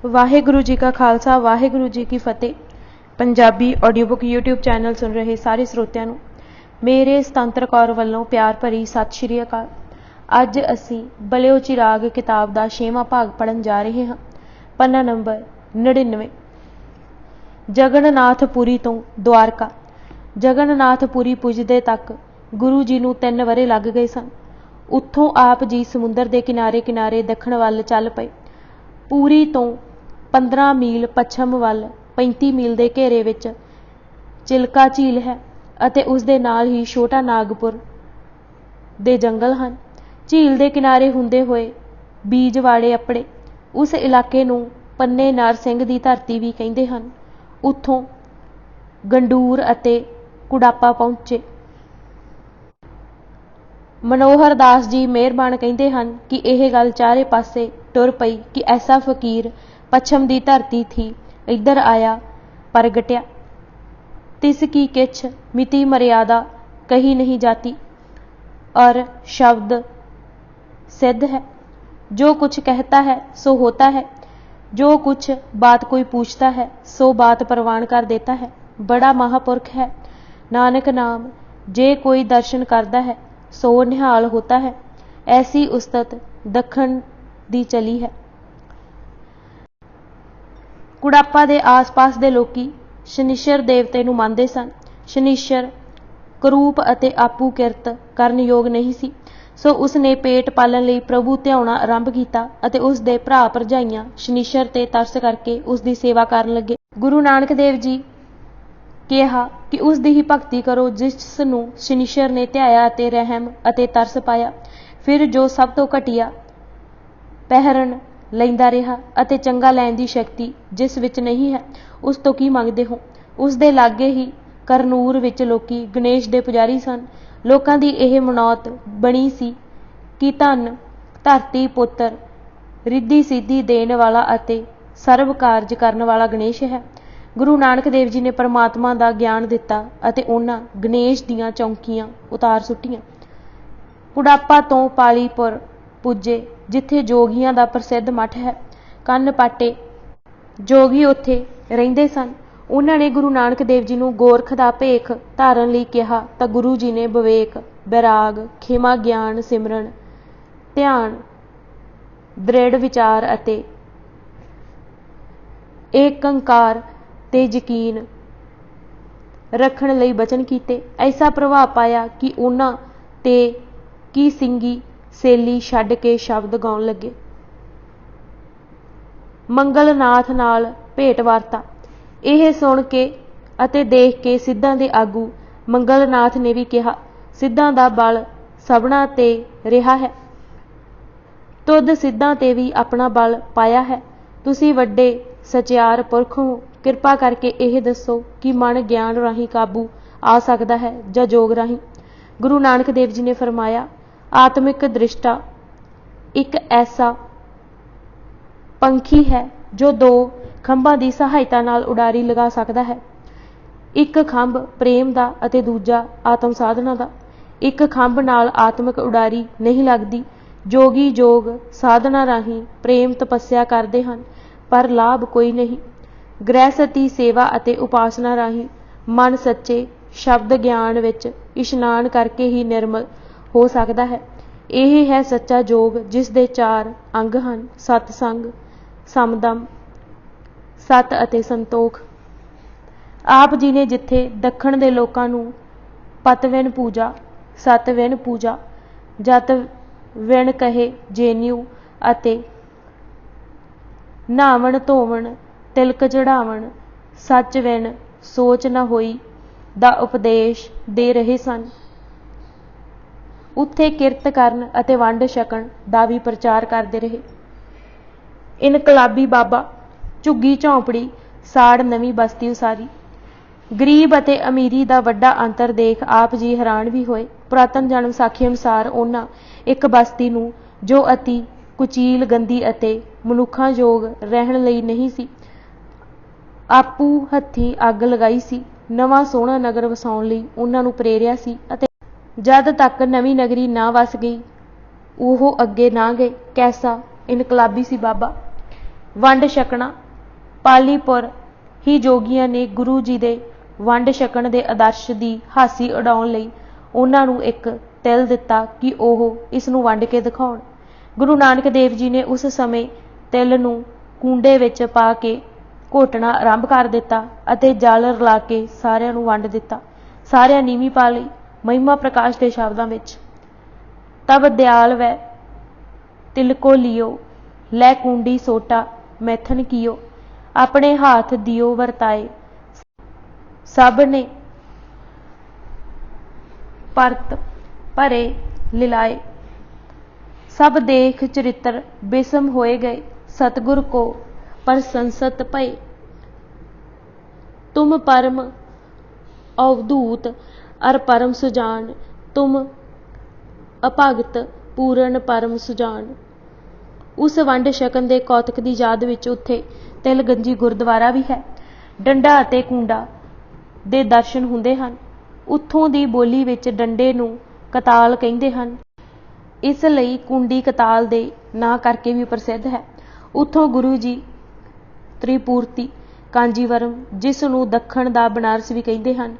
वाहिगुरु जी का खालसा वाहिगुरु जी की फतेह। Punjabi audio book YouTube channel सुन रहे सारे ਸਰੋਤਿਆਂ ਨੂੰ ਮੇਰੇ ਸੁਤੰਤਰ ਕੌਰ ਵੱਲੋਂ ਪਿਆਰ ਭਰੀ ਸਤਿ ਸ਼੍ਰੀ ਅਕਾਲ। ਅੱਜ ਅਸੀਂ ਬਲਿਓ ਚਿਰਾਗ ਕਿਤਾਬ ਦਾ 6ਵਾਂ ਭਾਗ ਪੜ੍ਹਨ ਜਾ ਰਹੇ ਹਾਂ। ਪੰਨਾ ਨੰਬਰ 99। ਜਗਨਨਾਥਪੁਰੀ ਤੋਂ ਦੁਆਰਕਾ। ਜਗਨਨਾਥਪੁਰੀ ਪੁੱਜਦੇ ਤੱਕ ਗੁਰੂ ਜੀ ਨੂੰ 3 ਵਰ੍ਹੇ ਲੱਗ ਗਏ ਸਨ। ਉੱਥੋਂ ਆਪ ਜੀ ਸਮੁੰਦਰ ਦੇ ਕਿਨਾਰੇ ਕਿਨਾਰੇ ਦੱਖਣ ਵੱਲ ਚੱਲ ਪਏ। ਪੂਰੀ ਤੋਂ 15 ਮੀਲ ਪੱਛਮ ਵੱਲ 35 ਮੀਲ ਦੇ ਘੇਰੇ ਵਿੱਚ ਚਿਲਕਾ ਝੀਲ ਹੈ ਅਤੇ ਉਸ ਦੇ ਨਾਲ ਹੀ ਛੋਟਾ ਨਾਗਪੁਰ ਦੇ ਜੰਗਲ ਹਨ। ਝੀਲ ਦੇ ਕਿਨਾਰੇ ਹੁੰਦੇ ਹੋਏ ਬੀਜਵਾੜੇ ਅੱਪੜੇ, ਉਸ ਇਲਾਕੇ ਨੂੰ ਪੰਨੇ ਨਰ ਸਿੰਘ ਦੀ ਧਰਤੀ ਵੀ ਕਹਿੰਦੇ ਹਨ। ਉੱਥੋਂ ਗੰਡੂਰ ਅਤੇ ਕੁਡਾਪਾ ਪਹੁੰਚੇ। ਮਨੋਹਰ ਦਾਸ ਜੀ ਮਿਹਰਬਾਨ ਕਹਿੰਦੇ ਹਨ ਕਿ ਇਹ ਗੱਲ ਚਾਰੇ ਪਾਸੇ ਟੁਰ ਪਈ ਕਿ ਐਸਾ ਫਕੀਰ पश्चिम दी धरती थी इधर आया प्रगट्या। तिसकी किछ मिति मर्यादा कही नहीं जाती और शब्द सिद्ध है। जो कुछ कहता है सो होता है, जो कुछ बात कोई पूछता है सो बात प्रवान कर देता है। बड़ा महापुरख है नानक नाम, जे कोई दर्शन करता है सो निहाल होता है। ऐसी उस्तत दखन दी चली है। ਕੁਡਾਪਾ ਦੇ ਆਸ-ਪਾਸ ਦੇ ਲੋਕੀ ਸ਼ਨੀਸ਼ਰ ਦੇਵਤੇ ਨੂੰ ਮੰਨਦੇ ਸਨ। ਸ਼ਨੀਸ਼ਰ ਕਰੂਪ ਅਤੇ ਆਪੂ ਕਿਰਤ ਕਰਨ ਯੋਗ ਨਹੀਂ ਸੀ, ਸੋ ਉਸ ਨੇ ਪੇਟ ਪਾਲਣ ਲਈ ਪ੍ਰਭੂ ਧਿਆਉਣਾ ਆਰੰਭ ਕੀਤਾ ਅਤੇ ਉਸ ਦੇ ਭਰਾ ਭਰਜਾਈਆਂ ਸ਼ਨੀਸ਼ਰ ਤੇ ਤਰਸ ਕਰਕੇ ਉਸ ਦੀ ਸੇਵਾ ਕਰਨ ਲੱਗੇ। ਗੁਰੂ ਨਾਨਕ ਦੇਵ ਜੀ ਕਿਹਾ ਕਿ ਉਸ ਦੀ ਹੀ ਭਗਤੀ ਕਰੋ ਜਿਸ ਨੂੰ ਸ਼ਨੀਸ਼ਰ ਨੇ ਧਿਆਇਆ ਅਤੇ ਰਹਿਮ ਅਤੇ ਤਰਸ ਪਾਇਆ। ਫਿਰ ਜੋ ਸਭ ਤੋਂ ਘਟੀਆ ਪਹਿਰਨ ਲੈਂਦਾ ਰਿਹਾ ਅਤੇ ਚੰਗਾ ਲੈਣ ਦੀ ਸ਼ਕਤੀ ਜਿਸ ਵਿੱਚ ਨਹੀਂ ਹੈ, ਉਸ ਤੋਂ ਕੀ ਮੰਗਦੇ ਹੋ। ਉਸ ਦੇ ਲਾਗੇ ਹੀ ਕਰਨੂਰ ਵਿੱਚ ਲੋਕੀ ਗਣੇਸ਼ ਦੇ ਪੁਜਾਰੀ ਸਨ। ਲੋਕਾਂ ਦੀ ਇਹ ਮਨੌਤ ਬਣੀ ਸੀ ਕਿ ਧਨ, ਧਰਤੀ, ਪੁੱਤਰ, ਰਿੱਧੀ ਸਿੱਧੀ ਦੇਣ ਵਾਲਾ ਅਤੇ ਸਰਬ ਕਾਰਜ ਕਰਨ ਵਾਲਾ ਗਣੇਸ਼ ਹੈ। ਗੁਰੂ ਨਾਨਕ ਦੇਵ ਜੀ ਨੇ ਪਰਮਾਤਮਾ ਦਾ ਗਿਆਨ ਦਿੱਤਾ ਅਤੇ ਉਹਨਾਂ ਗਣੇਸ਼ ਦੀਆਂ ਚੌਂਕੀਆਂ ਉਤਾਰ ਸੁੱਟੀਆਂ। ਕੁਡਾਪਾ ਤੋਂ ਪਾਲੀਪੁਰ ਪੁੱਜੇ ਜਿੱਥੇ ਜੋਗੀਆਂ ਦਾ ਪ੍ਰਸਿੱਧ ਮੱਠ ਹੈ। ਕੰਨ ਪਾਟੇ ਜੋਗੀ ਉੱਥੇ ਰਹਿੰਦੇ ਸਨ। ਉਹਨਾਂ ਨੇ ਗੁਰੂ ਨਾਨਕ ਦੇਵ ਜੀ ਨੂੰ ਗੋਰਖ ਦਾ ਭੇਖ ਧਾਰਨ ਲਈ ਕਿਹਾ ਤਾਂ ਗੁਰੂ ਜੀ ਨੇ ਵਿਵੇਕ, ਵੈਰਾਗ, ਖਿਮਾ, ਗਿਆਨ, ਸਿਮਰਨ, ਧਿਆਨ, ਦ੍ਰਿੜ ਵਿਚਾਰ ਅਤੇ ਏਕੰਕਾਰ ਤੇ ਯਕੀਨ ਰੱਖਣ ਲਈ ਬਚਨ ਕੀਤੇ। ਐਸਾ ਪ੍ਰਭਾਵ ਪਾਇਆ ਕਿ ਉਹਨਾਂ ਤੇ ਕੀ ਸਿੰਘੀ ਸੇਲੀ ਛੱਡ ਕੇ ਸ਼ਬਦ ਗਾਉਣ ਲੱਗੇ। ਮੰਗਲਨਾਥ ਨਾਲ ਭੇਟ ਵਾਰਤਾ। ਇਹ ਸੁਣ ਕੇ ਅਤੇ ਦੇਖ ਕੇ ਸਿੱਧਾਂ ਦੇ ਆਗੂ ਮੰਗਲਨਾਥ ਨੇ ਵੀ ਕਿਹਾ, ਸਿੱਧਾਂ ਦਾ ਬਲ ਸਭਨਾਂ ਤੇ ਰਿਹਾ ਹੈ, ਤੁਧ ਸਿੱਧਾਂ ਤੇ ਵੀ ਆਪਣਾ ਬਲ ਪਾਇਆ ਹੈ। ਤੁਸੀਂ ਵੱਡੇ ਸਚਿਆਰ ਪੁਰਖ ਹੋ, ਕਿਰਪਾ ਕਰਕੇ ਇਹ ਦੱਸੋ ਕਿ ਮਨ ਗਿਆਨ ਰਾਹੀਂ ਕਾਬੂ ਆ ਸਕਦਾ ਹੈ ਜਾਂ ਜੋਗ ਰਾਹੀਂ। ਗੁਰੂ ਨਾਨਕ ਦੇਵ ਜੀ ਨੇ ਫਰਮਾਇਆ, ਆਤਮਿਕ ਦ੍ਰਿਸ਼ਟਾ ਇੱਕ ਐਸਾ ਪੰਖੀ ਹੈ ਜੋ 2 ਖੰਭਾਂ ਦੀ ਸਹਾਇਤਾ ਨਾਲ ਉਡਾਰੀ ਲਗਾ ਸਕਦਾ ਹੈ। ਇੱਕ ਖੰਭ ਪ੍ਰੇਮ ਦਾ ਅਤੇ ਦੂਜਾ ਆਤਮ ਸਾਧਨਾ ਦਾ। ਇੱਕ ਖੰਭ ਨਾਲ ਆਤਮਿਕ ਉਡਾਰੀ ਨਹੀਂ ਲੱਗਦੀ। ਜੋਗੀ ਯੋਗ ਸਾਧਨਾ ਰਾਹੀਂ ਪ੍ਰੇਮ ਤਪੱਸਿਆ ਕਰਦੇ ਹਨ ਪਰ ਲਾਭ ਕੋਈ ਨਹੀਂ। ਗ੍ਰਹਿਸਤੀ ਸੇਵਾ ਅਤੇ ਉਪਾਸਨਾ ਰਾਹੀਂ ਮਨ ਸੱਚੇ ਸ਼ਬਦ ਗਿਆਨ ਵਿੱਚ ਇਸ਼ਨਾਨ ਕਰਕੇ ਹੀ ਨਿਰਮਲ ਹੋ ਸਕਦਾ ਹੈ। ਇਹ ਹੈ ਸੱਚਾ ਯੋਗ ਜਿਸ ਦੇ 4 ਅੰਗ ਹਨ, ਸਤਸੰਗ, ਸਮਦਮ, ਸਤ ਅਤੇ ਸੰਤੋਖ। ਆਪ ਜੀ ਨੇ ਜਿੱਥੇ ਦੱਖਣ ਦੇ ਲੋਕਾਂ ਨੂੰ ਪਤਵਿਨ ਪੂਜਾ, ਸਤਵਿਨ ਪੂਜਾ, ਜਤ ਵਿਣ ਕਹੇ ਜੇਨਿਊ ਅਤੇ ਨਹਾਵਣ ਧੋਵਣ, ਤਿਲਕ ਚੜਾਵਣ, ਸੱਚ ਵਿਣ ਸੋਚ ਨਾ ਹੋਈ ਦਾ ਉਪਦੇਸ਼ ਦੇ ਰਹੇ ਸਨ, ਉੱਥੇ ਕਿਰਤ ਕਰਨ ਅਤੇ ਵੰਡ ਛਕਣ ਦਾ ਵੀ ਪ੍ਰਚਾਰ ਕਰਦੇ ਰਹੇ। ਇਨਕਲਾਬੀ ਬਾਬਾ, ਝੁੱਗੀ ਝੌਂਪੜੀ, ਸਾੜ ਨਵੀਂ ਬਸਤੀ ਉਸਾਰੀ। ਗਰੀਬ ਅਤੇ ਅਮੀਰੀ ਦਾ ਵੱਡਾ ਅੰਤਰ ਦੇਖ ਆਪ ਜੀ ਹੈਰਾਨ ਵੀ ਹੋਏ। ਪੁਰਾਤਨ ਜਨਮ ਸਾਖੀ ਅਨੁਸਾਰ ਉਹਨਾਂ ਇੱਕ ਬਸਤੀ ਨੂੰ ਜੋ ਅਤੀ ਕੁਚੀਲ, ਗੰਦੀ ਅਤੇ ਮਨੁੱਖਾਂ ਯੋਗ ਰਹਿਣ ਲਈ ਨਹੀਂ ਸੀ, ਆਪੂ ਹੱਥੀਂ ਅੱਗ ਲਗਾਈ ਸੀ। ਨਵਾਂ ਸੋਹਣਾ ਨਗਰ ਵਸਾਉਣ ਲਈ ਉਹਨਾਂ ਨੂੰ ਪ੍ਰੇਰਿਆ ਸੀ ਅਤੇ ਜਦ ਤੱਕ ਨਵੀਂ ਨਗਰੀ ਨਾ ਵਸ ਗਈ ਉਹ ਅੱਗੇ ਨਾ ਗਏ। ਕੈਸਾ ਇਨਕਲਾਬੀ ਸੀ ਬਾਬਾ। ਵੰਡ ਛਕਣਾ। ਪਾਲੀਪੁਰ ਹੀ ਜੋਗੀਆਂ ਨੇ ਗੁਰੂ ਜੀ ਦੇ ਵੰਡ ਛਕਣ ਦੇ ਆਦਰਸ਼ ਦੀ ਹਾਸੀ ਉਡਾਉਣ ਲਈ ਉਹਨਾਂ ਨੂੰ ਇੱਕ ਤਿਲ ਦਿੱਤਾ ਕਿ ਉਹ ਇਸ ਨੂੰ ਵੰਡ ਕੇ ਦਿਖਾਉਣ। ਗੁਰੂ ਨਾਨਕ ਦੇਵ ਜੀ ਨੇ ਉਸ ਸਮੇਂ ਤਿਲ ਨੂੰ ਕੂੰਡੇ ਵਿੱਚ ਪਾ ਕੇ ਘੋਟਣਾ ਆਰੰਭ ਕਰ ਦਿੱਤਾ ਅਤੇ ਜਲ ਰਲਾ ਕੇ ਸਾਰਿਆਂ ਨੂੰ ਵੰਡ ਦਿੱਤਾ। ਸਾਰਿਆਂ ਨੀਵੀਂ ਪਾ ਲਈ। ਮਹਿਮਾ ਪ੍ਰਕਾਸ਼ ਦੇ ਸ਼ਬਦਾਂ ਵਿੱਚ ਤਬ ਦਿਆਲ ਵੈ ਤਿਲਕੋ ਲਿਓ, ਲੈ ਕੂੰਡੀ ਸੋਟਾ ਮੈਥਨ ਕੀਓ, ਆਪਣੇ ਹਾਥ ਦਿਓ ਵਰਤਾਏ, ਸਭ ਨੇ ਪਰਤ ਭਰੇ ਲਿਲਾਏ। ਸਭ ਦੇਖ ਚਰਿੱਤਰ ਬਿਸਮ ਹੋਏ ਗਏ, सतगुर को प्रशंसत भये। तुम परम अवधूत अर परम सुजान, तुम अभगत पूਰਨ परम सुजान। उस वंड छकन दे कौतक दी याद विच उत्थे तिलगंजी गुरद्वारा भी है। डंडा अते कूंडा दे दर्शन हुंदे हन। उत्थों दी बोली विच डंडे नूं कताल कहिंदे हन, इस लई कूंडी कताल दे नां करके भी प्रसिद्ध है। उत्थों गुरु जी त्रिपूर्ति कांजीवरम, जिस नूं दखण दा बनारस भी कहिंदे हन,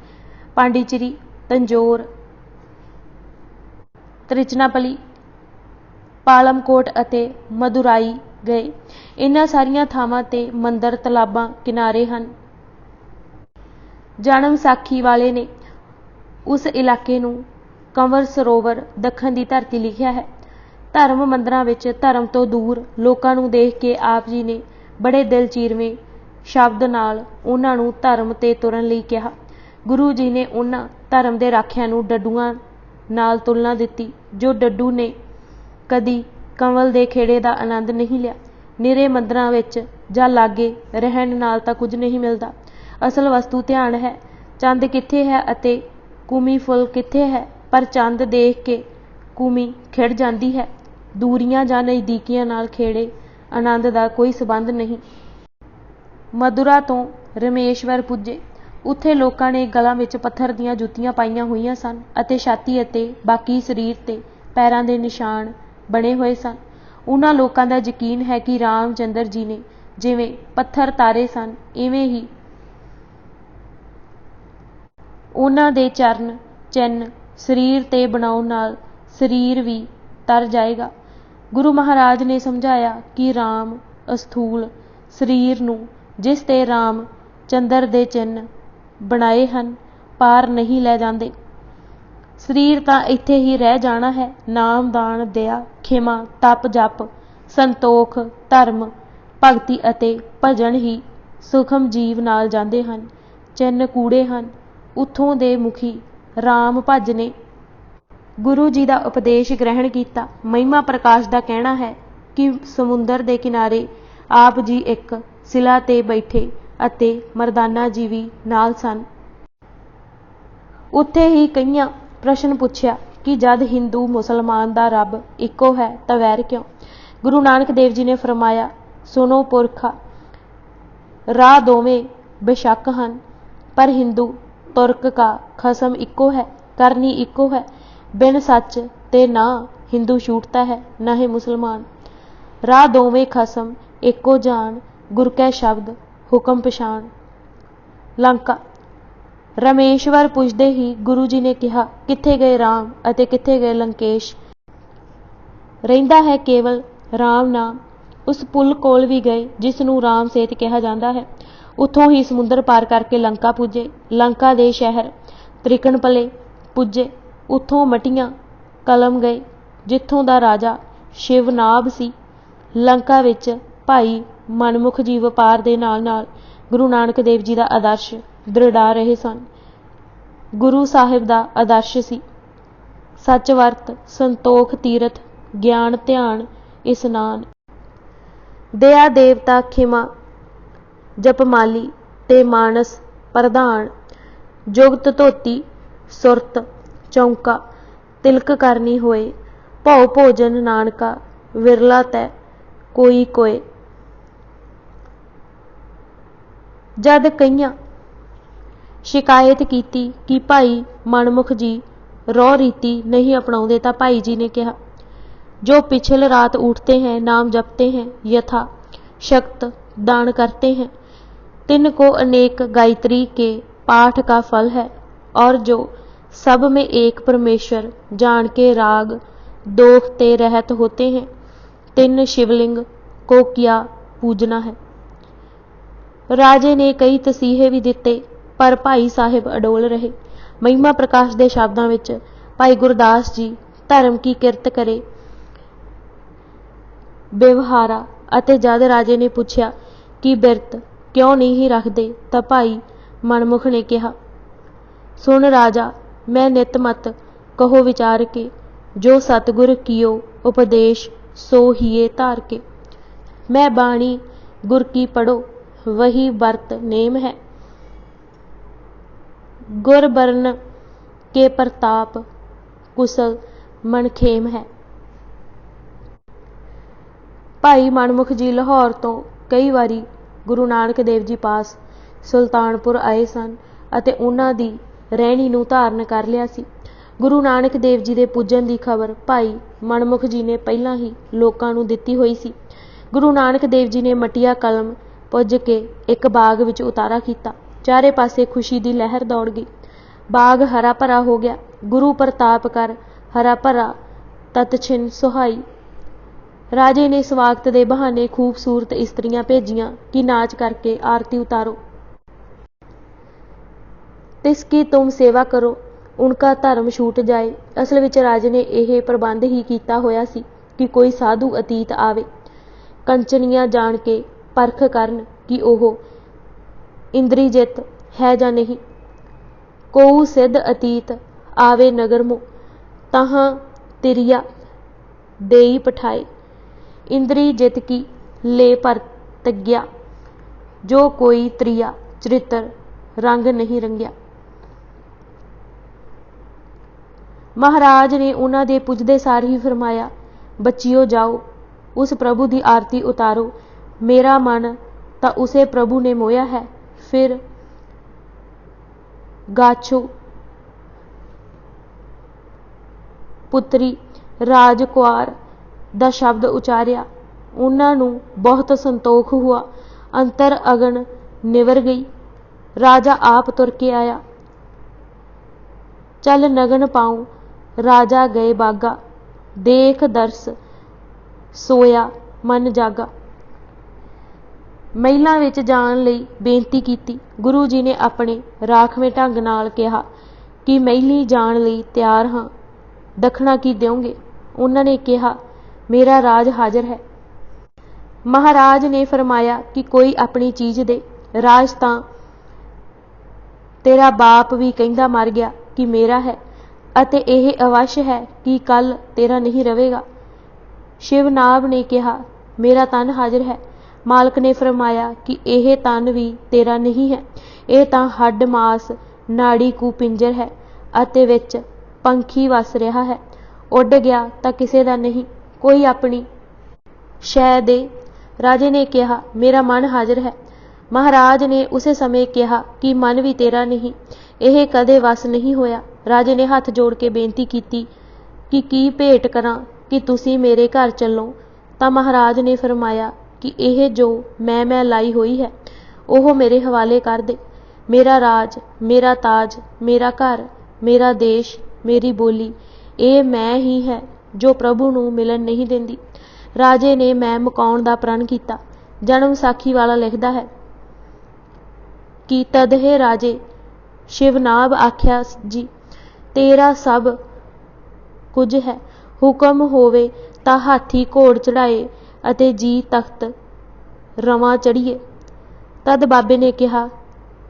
पांडीचेरी, तंजोर, त्रिचनापली, पालमकोट अते मदुराई गए। इन्हां सारियां थावां ते मंदिर तलाबां किनारे हन। जन्म साखी वाले ने उस इलाके नूं कंवर सरोवर दखण दी धरती लिखिया है। धर्म मंदिरां विच धर्म तो दूर लोकां नूं देख के आप जी ने बड़े दिल चीरवें शब्द नाल उन्हां नूं धर्म ते तुरन लई कहा। गुरु जी ने उन्हां धर्म दे राखियां नूं डड्डूआं नाल तुलना दित्ती, जो डड्डू ने कदी कंवल दे खेड़े दा आनंद नहीं लिया। निरे मंदिरां विच जां लागे रहण नाल तां कुਝ नहीं मिलदा। असल वस्तु ध्यान है। चंद कित्थे है अते कुमी फुल कित्थे है, पर चंद देख के कुमी खिड़ जांदी है। दूरियां जां नज़दीकियां नाल खेड़े आनंद दा कोई संबंध नहीं। मदुरा तो रमेश्वर पुजे। उत्थे लोकां ने गलां विच पत्थर दीयां जुत्तियां पाईयां होईयां सन अते छाती अते बाकी शरीर ते पैरां दे निशान बने होए सन। उन्हां लोकां दा यकीन है कि रामचंद्र जी ने जिवें पत्थर तारे सन, इवें ही उन्हां दे चरण चिन्ह शरीर ते बनाउण नाल शरीर भी तर जाएगा। गुरु महाराज ने समझाया कि राम अस्थूल शरीर नूं जिस ते राम चंद्र दे चिन्ह बनाए हन पार नहीं लै जांदे। शरीर तां इत्थे ही रह जाना है। नाम दान दया खिमा तप जप संतोख धर्म भगती अते भजन ही सुखम जीव नाल जांदे हन। चिन्ह कूड़े हन। उत्थों दे मुखी राम भज ने गुरु जी का उपदेश ग्रहण किया। महिमा प्रकाश का कहना है कि समुंदर के किनारे आप जी एक सिला ते बैठे अते मरदाना जी भी नाल सन। उत्थे ही कईयां प्रश्न पूछया कि जद हिंदू मुसलमान दा रब इको है तां वैर क्यों। गुरु नानक देव जी ने फरमाया, सुनो पुरखा, राह दोवें बेशक हन, पर हिंदू तुर्क का खसम इको है, करनी इको है। बिन सच ते ना हिंदू छूटता है, ना ही मुसलमान। राह दोवें खसम एको जान, गुर कै शब्द हुक्म पछाण। लंका। रमेश्वर पुछदे ही गुरु जी ने कहा, कित्थे गए राम अते कित्थे गए लंकेश। रहिंदा है केवल राम नाम। उस पुल कोल भी गए जिस नूं राम सेत कहा जाता है। उत्थों ही समुंदर पार करके लंका पुजे। लंका दे शहर त्रिकणपले पुजे। उत्थों मटियां कलम गए जित्थों दा राजा शिवनाभ सी। लंका विच भाई मनमुख जी वपार दे नाल नाल गुरु नानक देव जी दा आदर्श दृढ़ा रहे सन। गुरु साहिब दा आदर्श सी सच वर्त, संतोख तीरथ, ज्ञान ध्यान, इस्नान, दया देवता खिमा, जपमाली ते मानस प्रधान, जुगत धोती सुरत चौंका, तिलक करनी होए, भौ भोजन नानका, विरला तै कोई कोय। जद कईयां शिकायत की कि भाई मनमुख जी रौ रीति नहीं अपनाउंदे तां भाई जी ने कहा, जो पिछल रात उठते हैं नाम जपते हैं यथा शक्त दान करते हैं। तिनको अनेक गायत्री के पाठ का फल है, और जो सब में एक परमेश्वर जान के राग दोख ते रहत होते हैं, तिन शिवलिंग को क्या पूजना है। राजे ने कई तसीहे भी दिते, पर भाई साहिब अडोल रहे। महिमा प्रकाश के शब्दों विच भाई गुरदास जी धर्म की किरत करे व्यवहारा अते जद राजे ने पूछा कि बिरत क्यों नहीं रखते, तो भाई मनमुख ने कहा, सुन राजा, मैं नित मत कहो विचार के, जो सतगुर कियो उपदेश सो हिए धार के। मैं बाणी गुर की पढ़ो, वही वर्त नेम है, गुर बरन के प्रताप कुशल मनखेम है। भाई मनमुख जी लाहौर तो कई वारी गुरु नानक देव जी पास सुल्तानपुर आए सन अते उन्हां दी रहणी नूं धारण कर लिया सी। गुरु नानक देव जी दे पूजन की खबर भाई मनमुख जी ने पहलां ही लोकां नूं दित्ती होई सी। गुरु नानक देव जी ने मटिया कलम पुज के एक बाग विच उतारा कीता। चारे पासे खुशी की लहर दौड़ गई। बाग हरा भरा हो गया। गुरु प्रताप कर हरा भरा तत छिन सुहाई। राजे ने स्वागत के बहाने खूबसूरत इस्त्रियां भेजियां कि नाच करके आरती उतारो, तिसकी तुम सेवा करो, उनका धर्म छूट जाए। असल विच राजे ने यह प्रबंध ही किया होया सी कि कोई साधु अतीत आवे, कंचनियां जान के परख करन कि ओह इंद्री जित है जां नहीं। कोऊ सिद्ध अतीत आवे नगर मो, तहां तिरिया देई पठाए। इंद्री जित की ले प्रतिज्ञा, जो कोई त्रिया चरित्र रंग नहीं रंग्या। महाराज ने उन्हां दे पुजदे सार ही फरमाया, बच्चियो जाओ, उस प्रभु की आरती उतारो। मेरा मन तो उसे प्रभु ने मोया है। फिर गाछो पुत्री राजकुआर दा शब्द उचारिया। उन्हां नूं बहुत संतोख हुआ। अंतर अगन निवर गई। राजा आप तुर के आया। चल नगन पाऊं राजा गए बागा, देख दर्श सोया मन जागा। महिलां विच जाण लई बेनती कीती। गुरु जी ने अपने राखवें ढंग नाल कहा कि महिली जाण लई तैयार हाँ, दखना की देओगे। उन्होंने कहा, मेरा राज हाजिर है। महाराज ने फरमाया कि कोई अपनी चीज़ दे। राज तां तेरा बाप भी कहंदा मर गया कि मेरा है, अते यह अवश्य है कि कल तेरा नहीं रहेगा। शिवनाभ ने कहा, मेरा तन हाजिर है। मालक ने फरमाया कि यह तन भी तेरा नहीं है, यह तां हड्ड मास नाड़ी कू पिंजर है, अते विच पंखी वस रहा है। उड़ गया तां किसे दा नहीं, कोई अपनी शै दे। राजे ने कहा, मेरा मन हाजिर है। महाराज ने उसे समय कहा कि मन भी तेरा नहीं, यह कदे वस नहीं होया। राजे ने हथ जोड़ के बेनती की भेंट करां कि तुसी मेरे घर चलो। तां महाराज ने फरमाया कि यह जो मैं लाई हुई है, वह मेरे हवाले कर दे। मेरा राज, मेरा ताज, मेरा घर, मेरा देश, मेरी बोली, ये मैं ही है जो प्रभु नूं मिलन नहीं देंदी। राजे ने मैं मुकाउण दा प्रण किया। जन्म साखी वाला लिखदा है कि तदहे राजे शिवनाभ आख्या जी, तेरा सब कुछ है, हुक्म होवे तां हाथी घोड़ चढ़ाए अते जी तख्त रवां चढ़ीए। तद बाबे ने कहा,